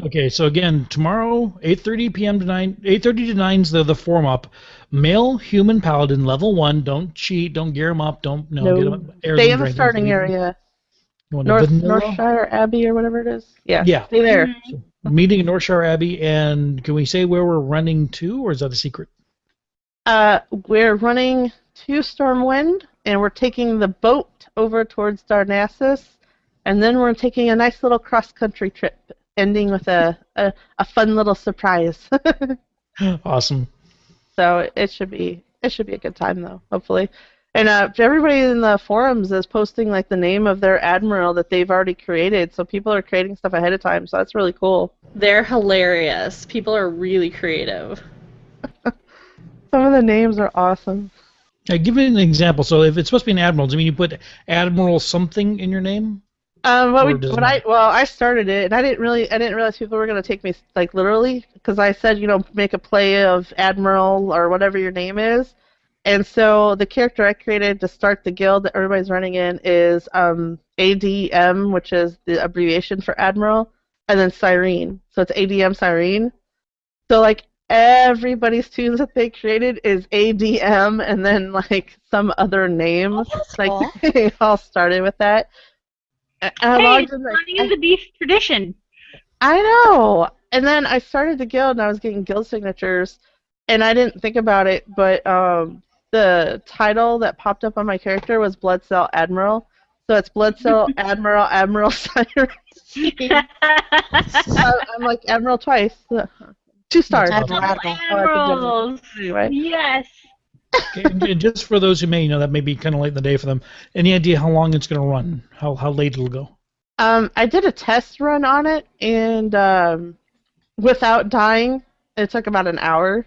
Okay, so again, tomorrow, 8:30 p.m. to 8:30 to 9 is the form up. Male human paladin, level 1. Don't cheat. Don't gear them up. Don't get them. Stay in the starting area. Northshire Abbey or whatever it is. Yeah. Stay there. Mm-hmm. So, meeting in Northshire Abbey, and can we say where we're running to, or is that a secret? We're running to Stormwind, and we're taking the boat over towards Darnassus, and then we're taking a nice little cross-country trip, ending with a fun little surprise. Awesome. So it should be a good time, though, hopefully. And everybody in the forums is posting like the name of their admiral that they've already created, so people are creating stuff ahead of time, so that's really cool. They're hilarious. People are really creative. Some of the names are awesome. Give me an example. So if it's supposed to be an admiral, does it mean you put Admiral something in your name? I started it, and I didn't realize people were going to take me like literally, because I said, make a play of Admiral or whatever your name is. And so the character I created to start the guild that everybody's running in is ADM, which is the abbreviation for Admiral, and then Cyrene. So it's ADM Cyrene. So like everybody's tunes that they created is ADM and then like some other name. Oh, that's Like cool. they all started with that. And I Hey, logged it's in. running the beef tradition. I know. And then I started the guild and I was getting guild signatures and I didn't think about it, but the title that popped up on my character was Blood Cell Admiral. So it's Blood Cell Admiral, Admiral Cyrus. I'm like Admiral twice. 2 stars. That's Admiral, Admiral. Admirals. Anyway. Yes. Okay, and just for those who may know, that may be kind of late in the day for them. Any idea how long it's going to run? How late it'll go? I did a test run on it, and without dying, it took about an hour.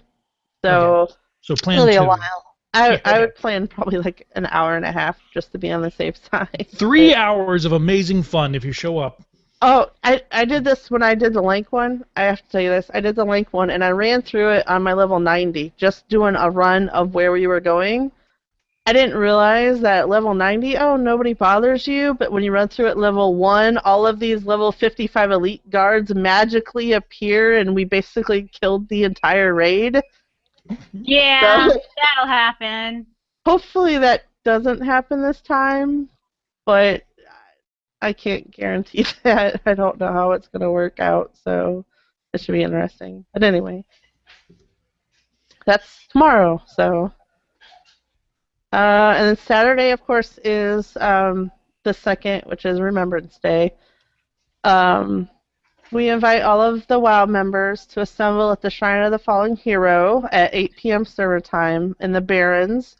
So So plan Really a 2. while. I would plan probably like an hour and a half just to be on the safe side. 3 hours of amazing fun if you show up. Oh, I did this when I did the Link one. I have to tell you this. I did the Link one, and I ran through it on my level 90, just doing a run of where we were going. I didn't realize that level 90, nobody bothers you, but when you run through at level 1, all of these level 55 elite guards magically appear, and we basically killed the entire raid. Yeah, So- that'll happen. Hopefully that doesn't happen this time, but I can't guarantee that. I don't know how it's going to work out, so it should be interesting. But anyway, that's tomorrow, so... and then Saturday, of course, is the 2nd, which is Remembrance Day. We invite all of the WoW members to assemble at the Shrine of the Fallen Hero at 8 p.m. server time in the Barrens.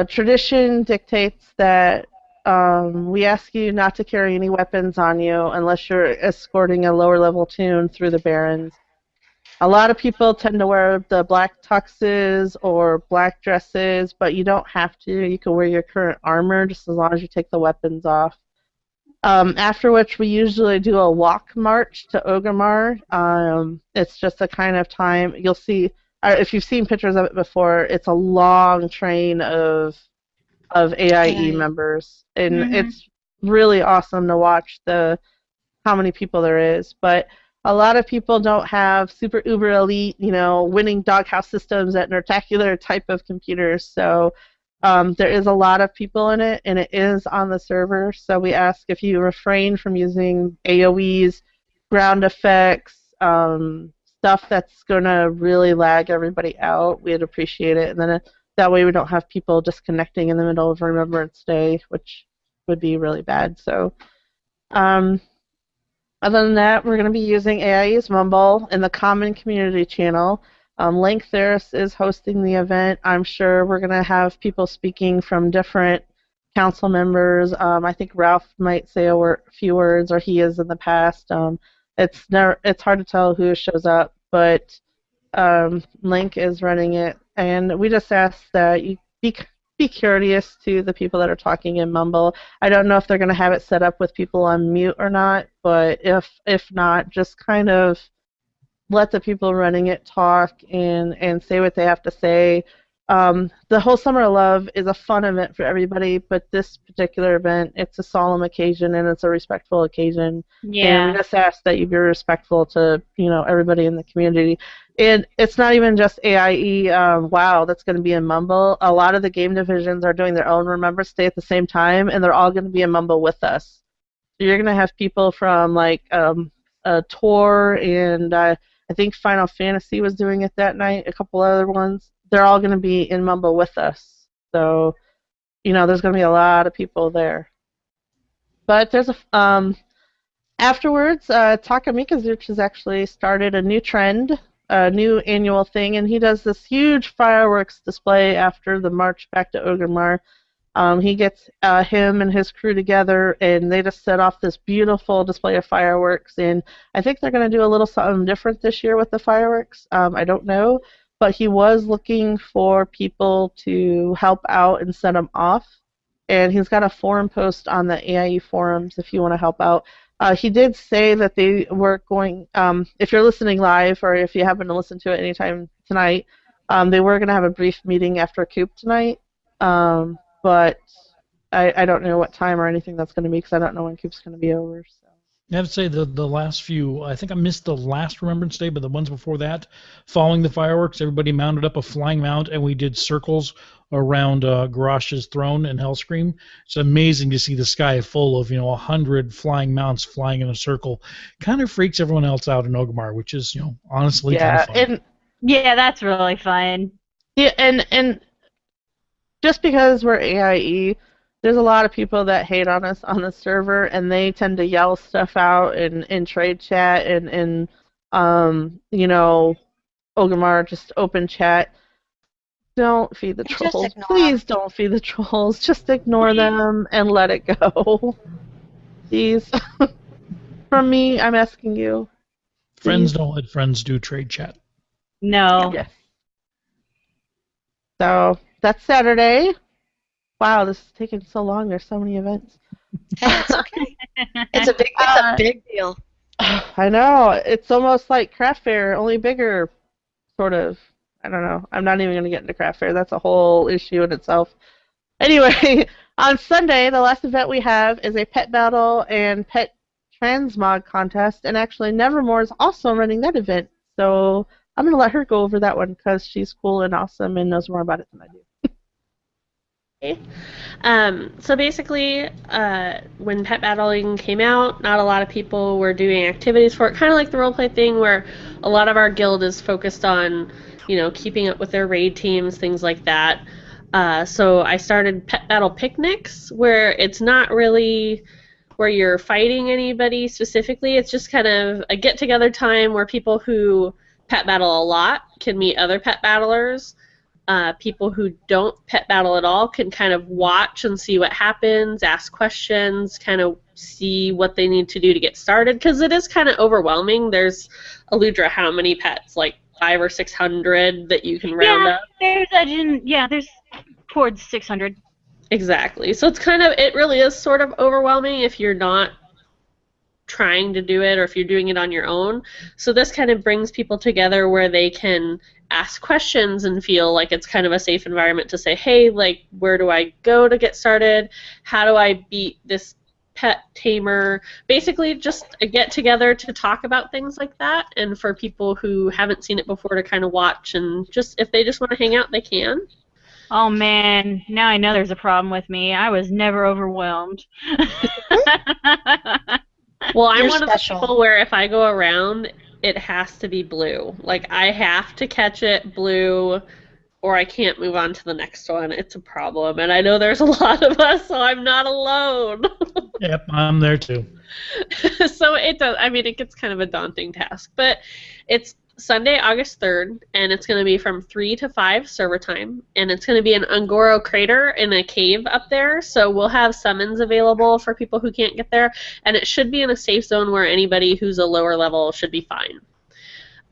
Tradition dictates that we ask you not to carry any weapons on you unless you're escorting a lower level tune through the Barrens. A lot of people tend to wear the black tuxes or black dresses, but you don't have to. You can wear your current armor just as long as you take the weapons off. After which we usually do a walk march to Orgrimmar. It's just a kind of time. You'll see, if you've seen pictures of it before, it's a long train of AIE members, and it's really awesome to watch how many people there is. But a lot of people don't have super uber elite, winning doghouse systems at Nertacular type of computers. So there is a lot of people in it, and it is on the server. So we ask if you refrain from using AoEs, ground effects, stuff that's going to really lag everybody out. We'd appreciate it. And then that way we don't have people disconnecting in the middle of Remembrance Day, which would be really bad. So other than that, we're going to be using AIE's Mumble in the Common Community channel. Link Theris is hosting the event. I'm sure we're going to have people speaking from different council members. I think Ralph might say a few words, or he is in the past. It's hard to tell who shows up, but Link is running it, and we just ask that you be curious to the people that are talking in Mumble. I don't know if they're going to have it set up with people on mute or not, but if not, just kind of let the people running it talk and say what they have to say. The whole Summer of Love is a fun event for everybody, but this particular event, it's a solemn occasion and it's a respectful occasion. Yeah. And we just ask that you be respectful to everybody in the community. And it's not even just AIE WoW that's going to be in Mumble. A lot of the game divisions are doing their own Remembrance Day at the same time, and they're all going to be in Mumble with us. So you're going to have people from like Tor, and I think Final Fantasy was doing it that night, a couple other ones. They're all going to be in Mumble with us. So, there's going to be a lot of people there. But there's afterwards, Takamikazuch has actually started a new trend, a new annual thing, and he does this huge fireworks display after the march back to Orgrimmar. He gets him and his crew together, and they just set off this beautiful display of fireworks. And I think they're going to do a little something different this year with the fireworks. I don't know, but he was looking for people to help out and set them off. And he's got a forum post on the AIE forums if you want to help out. He did say that they were going, if you're listening live or if you happen to listen to it anytime tonight, they were going to have a brief meeting after Coop tonight. But I don't know what time or anything that's going to be because I don't know when Coop's going to be over. So. I have to say the last few, I think I missed the last Remembrance Day, but the ones before that, following the fireworks, everybody mounted up a flying mount, and we did circles around Garash's throne and Hellscream. It's amazing to see the sky full of 100 flying mounts flying in a circle. Kind of freaks everyone else out in Orgrimmar, which is honestly kind of fun. And Yeah, that's really fun. yeah, and just because we're AIE, there's a lot of people that hate on us on the server, and they tend to yell stuff out in trade chat and Orgrimmar, just open chat. Don't feed the Just trolls. ignore Please don't feed the trolls. Just ignore them and let it go. Please. From me, I'm asking you. Friends don't let friends do trade chat. No. Yes. So that's Saturday. Wow, this is taking so long. There's so many events. Hey, it's okay. It's a big deal. I know. It's almost like craft fair, only bigger, sort of. I don't know. I'm not even going to get into craft fair. That's a whole issue in itself. Anyway, on Sunday, the last event we have is a pet battle and pet transmog contest, and actually Nevermore is also running that event. So I'm going to let her go over that one because she's cool and awesome and knows more about it than I do. So basically, when pet battling came out, not a lot of people were doing activities for it, kind of like the roleplay thing where a lot of our guild is focused on, keeping up with their raid teams, things like that. So I started pet battle picnics, where it's not really where you're fighting anybody specifically. It's just kind of a get-together time where people who pet battle a lot can meet other pet battlers. People who don't pet battle at all can kind of watch and see what happens, ask questions, kind of see what they need to do to get started, because it is kind of overwhelming. There's Aludra, how many pets? Like 500 or 600 that you can round up? There's towards 600. Exactly. So it really is sort of overwhelming if you're not trying to do it or if you're doing it on your own. So this kind of brings people together where they can ask questions and feel like it's kind of a safe environment to say, hey, like, where do I go to get started? How do I beat this pet tamer? Basically just a get together to talk about things like that, and for people who haven't seen it before to kind of watch, and just if they just want to hang out, they can. Oh man, now I know there's a problem with me. I was never overwhelmed. Well, I'm You're one special. of the people where if I go around, it has to be blue. Like, I have to catch it blue, or I can't move on to the next one. It's a problem, and I know there's a lot of us, so I'm not alone. Yep, I'm there too. So it does. I mean, it gets kind of a daunting task, but it's Sunday, August 3rd, and it's going to be from 3 to 5 server time, and it's going to be an Ungoro crater in a cave up there, so we'll have summons available for people who can't get there, and it should be in a safe zone where anybody who's a lower level should be fine.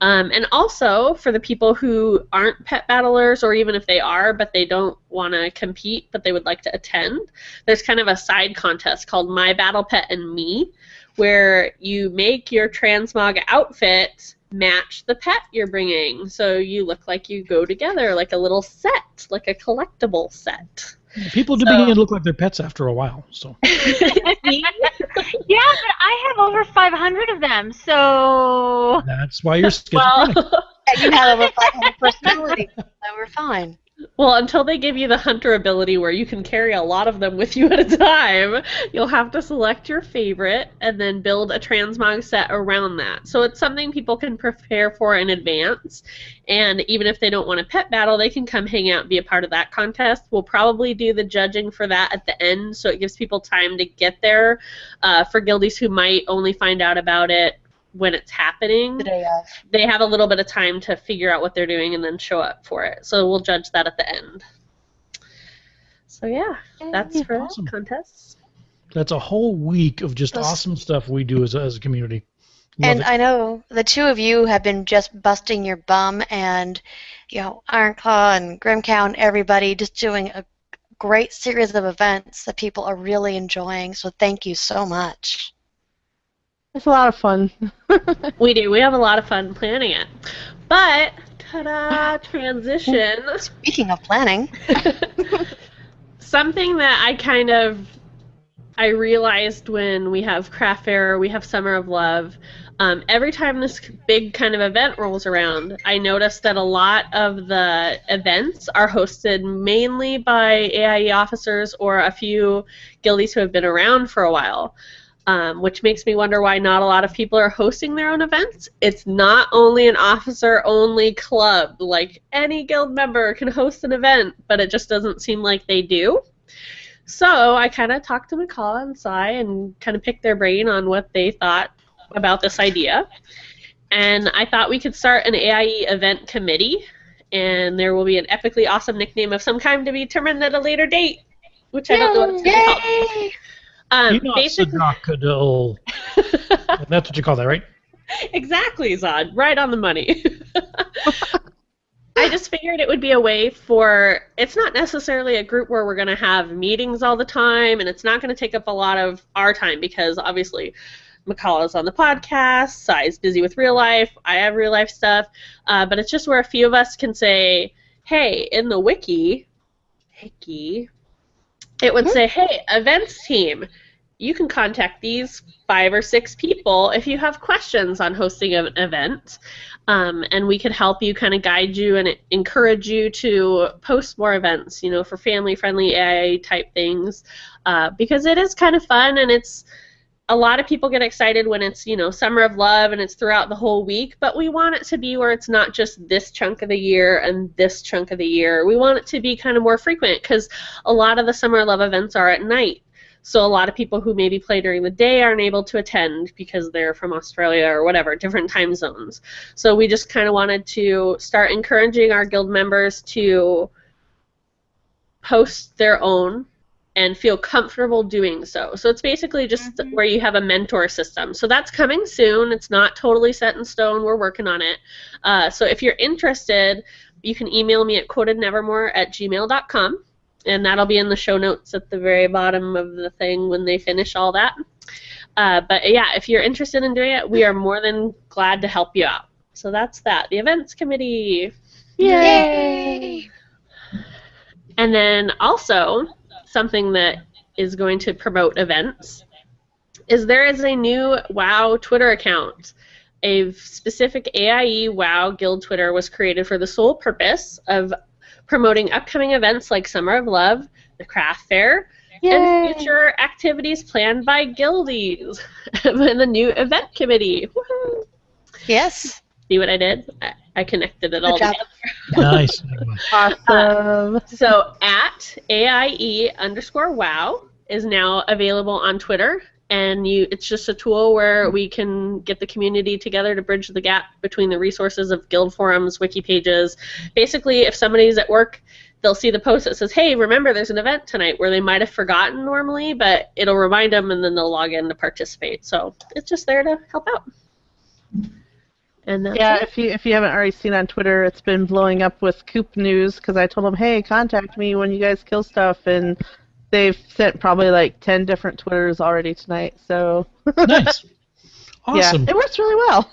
And also, for the people who aren't pet battlers, or even if they are, but they don't want to compete, but they would like to attend, there's kind of a side contest called My Battle Pet and Me, where you make your transmog outfit match the pet you're bringing, so you look like you go together, like a little set, like a collectible set. People do begin to look like their pets after a while. So. Yeah, but I have over 500 of them, so... That's why you're schizophrenic. And you have over 500 personality, so we're fine. Well, until they give you the hunter ability where you can carry a lot of them with you at a time, you'll have to select your favorite and then build a transmog set around that. So it's something people can prepare for in advance, and even if they don't want to pet battle, they can come hang out and be a part of that contest. We'll probably do the judging for that at the end, so it gives people time to get there. For guildies who might only find out about it when it's happening, The day of. they have a little bit of time to figure out what they're doing and then show up for it. So we'll judge that at the end. So yeah, that's for Awesome. contests. That's a whole week of just Those- awesome stuff we do as a community. Love And it. I know the two of you have been just busting your bum, and Ironclaw and Grimcow and everybody just doing a great series of events that people are really enjoying. So thank you so much. It's a lot of fun. We do. We have a lot of fun planning it. But, ta-da, transition. Speaking of planning, Something that I kind of I realized when we have Craft Fair, we have Summer of Love, every time this big kind of event rolls around, I notice that a lot of the events are hosted mainly by AIE officers or a few guildies who have been around for a while, which makes me wonder why not a lot of people are hosting their own events. It's not only an officer-only club. Like, any guild member can host an event, but it just doesn't seem like they do. So I kind of talked to McCall and Cy and kind of picked their brain on what they thought about this idea. And I thought we could start an AIE event committee, and there will be an epically awesome nickname of some kind to be determined at a later date, which I don't know what it's going to be called. Basically, that's what you call that, right? Exactly, Zod. Right on the money. I just figured it would be a way for, it's not necessarily a group where we're going to have meetings all the time, and it's not going to take up a lot of our time because obviously McCall is on the podcast, Cy's busy with real life, I have real life stuff, but it's just where a few of us can say, hey, in the wiki, it would say, hey, events team, you can contact these 5 or 6 people if you have questions on hosting an event, and we could help you, kind of guide you and encourage you to post more events, you know, for family-friendly AIA type things, because it is kind of fun, and it's, a lot of people get excited when it's, you know, Summer of Love and it's throughout the whole week, but we want it to be where it's not just this chunk of the year and this chunk of the year. We want it to be kind of more frequent because a lot of the Summer of Love events are at night. So a lot of people who maybe play during the day aren't able to attend because they're from Australia or whatever, different time zones. So we just kind of wanted to start encouraging our guild members to post their own and feel comfortable doing so. So it's basically just where you have a mentor system. So that's coming soon. It's not totally set in stone. We're working on it. So if you're interested, you can email me at quotednevermore@gmail.com. And that'll be in the show notes at the very bottom of the thing when they finish all that. But yeah, if you're interested in doing it, we are more than glad to help you out. So that's that. The events committee. Yay! And then also, something that is going to promote events is there is a new WoW Twitter account. A specific AIE WoW Guild Twitter was created for the sole purpose of promoting upcoming events like Summer of Love, the Craft Fair, and future activities planned by guildies, and the new event committee. Woohoo! Yes. See what I did? I connected it all together. Nice. Awesome. So at AIE_WoW is now available on Twitter. And it's just a tool where we can get the community together to bridge the gap between the resources of guild forums, wiki pages. Basically, if somebody's at work, they'll see the post that says, hey, remember there's an event tonight, where they might have forgotten normally, but it'll remind them, and then they'll log in to participate. So it's just there to help out. And that's it. if you haven't already seen on Twitter, it's been blowing up with Coop News, because I told them, hey, contact me when you guys kill stuff, and they've sent probably like 10 different Twitters already tonight, so. Nice. Awesome. Yeah, it works really well.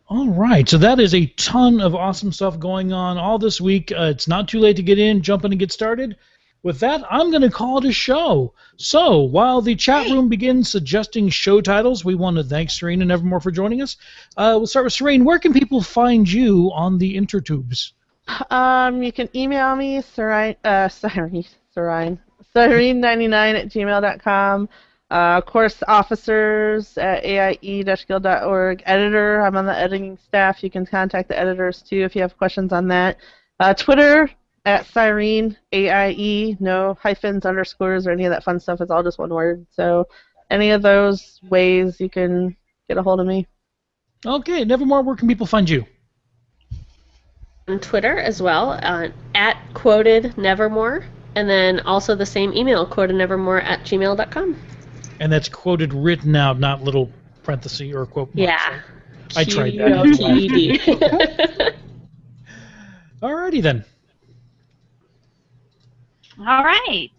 All right, so that is a ton of awesome stuff going on all this week. It's not too late to get in, jump in, and get started. With that, I'm going to call it a show. So, while the chat room begins suggesting show titles, we want to thank Serene and Evermore for joining us. We'll start with Serene. Where can people find you on the intertubes? You can email me, Serene99@gmail.com. Course officers at AIE-guild.org. Editor, I'm on the editing staff. You can contact the editors too if you have questions on that. Twitter at Cyrene, AIE, no hyphens, underscores, or any of that fun stuff. It's all just one word. So any of those ways you can get a hold of me. Okay, Nevermore, where can people find you? On Twitter as well, at quotednevermore. And then also the same email, quotednevermore@gmail.com. And that's quoted written out, not little parenthesis or quote marks. Yeah. I tried that. Alrighty then. All right.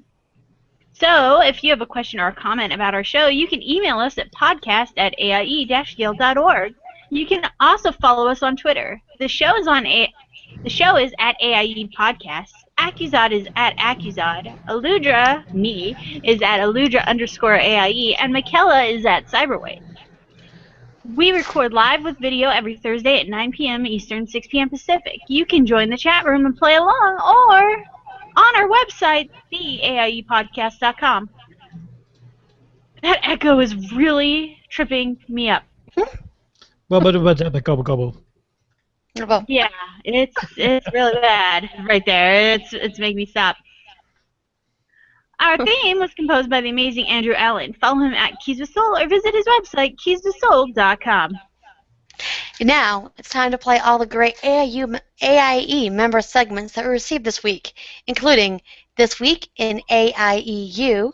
So, if you have a question or a comment about our show, you can email us at podcast@aie-guild.org. You can also follow us on Twitter. The show is at AIE Podcast. Accusod is at Accusod. Aludra, me, is at Aludra_AIE, and Michaela is at Cyberway. We record live with video every Thursday at 9 p.m. Eastern, 6 p.m. Pacific. You can join the chat room and play along, or on our website, theaiepodcast.com. That echo is really tripping me up. Gobble. Yeah, it's really bad right there. It's making me stop. Our theme was composed by the amazing Andrew Allen. Follow him at Keys with Soul or visit his website, keyswithsoul.com. Now, it's time to play all the great AIE member segments that we received this week, including This Week in AIEU,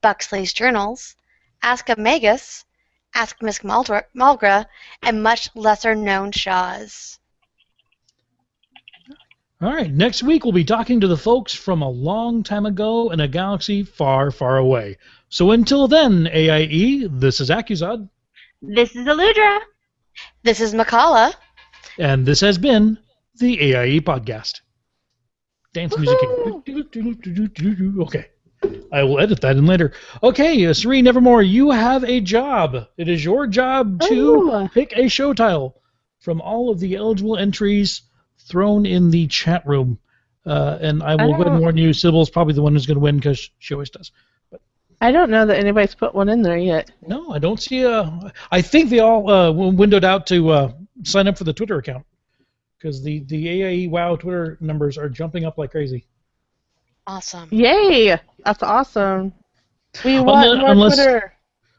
Buxley's Journals, Ask a Magus, Ask Miss Mulgra, and much lesser-known Shaws. All right, next week we'll be talking to the folks from a long time ago in a galaxy far, far away. So until then, AIE, this is Accusod. This is Aludra. This is Makala. And this has been the AIE Podcast. Dance music. Okay. I will edit that in later. Okay, Serene Nevermore, you have a job. It is your job to pick a show title from all of the eligible entries thrown in the chat room. And I will go ahead and warn you, Sybil's probably the one who's going to win because she always does. But I don't know that anybody's put one in there yet. no, I don't see I think they all windowed out to sign up for the Twitter account because the AIE WoW Twitter numbers are jumping up like crazy. Awesome. Yay! That's awesome. We want more Twitter.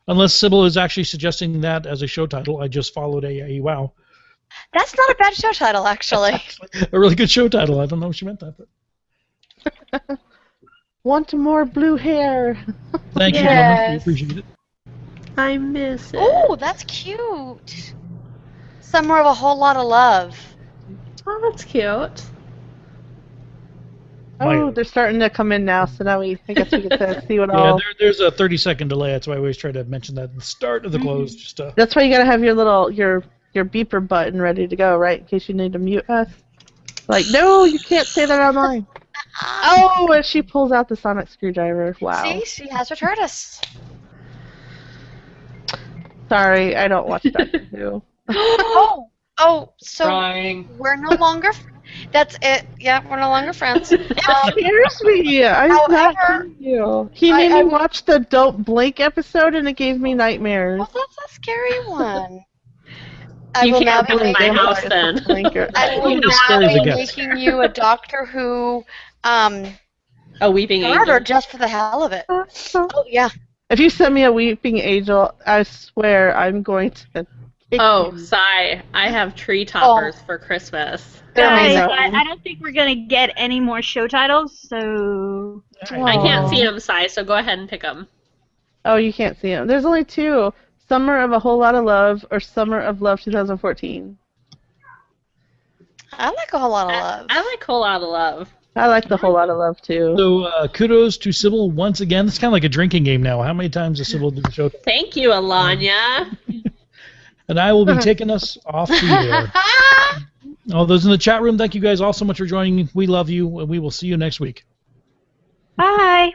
Unless Sybil is actually suggesting that as a show title, I just followed AIE WoW. That's not a bad show title, actually. A really good show title. I don't know if she meant that, but Want more blue hair. thank you, gentlemen. We appreciate it. I miss it. Oh, that's cute. Summer of a Whole Lot of Love. Oh, that's cute. Oh, they're starting to come in now, so now I guess we get to see what Yeah, all... there's a 30-second delay. That's why I always try to mention that at the start of the close. Just That's why you gotta have your little, your beeper button ready to go, right? In case you need to mute us. Like, no, you can't say that online. Oh, and she pulls out the sonic screwdriver. Wow. See, she has her tortoise. Sorry, I don't watch that too. So Crying. we're no longer. That's it. Yeah, we're no longer friends. It scares me. I'm not kidding you. He made me watch the Don't Blink episode, and it gave me nightmares. Well, that's a scary one. You will can't now come in my house then. I will As scary as now it be gets. making you a Doctor Who A weeping starter angel. just for the hell of it. Oh yeah. If you send me a weeping angel, I swear I'm going to kick Oh, you. sigh. I have tree toppers for Christmas. They're Guys, amazing. I don't think we're going to get any more show titles, so... I can't see them, sigh, so go ahead and pick them. Oh, you can't see them. There's only two. Summer of a Whole Lot of Love or Summer of Love 2014. I like a whole lot of love. I like Whole Lot of Love. I like the Whole Lot of Love too. So kudos to Sybil once again. It's kind of like a drinking game now. How many times does Sybil do the show? Thank you, Alanya. And I will be taking us off the air. All those in the chat room, thank you guys all so much for joining. We love you, and we will see you next week. Bye!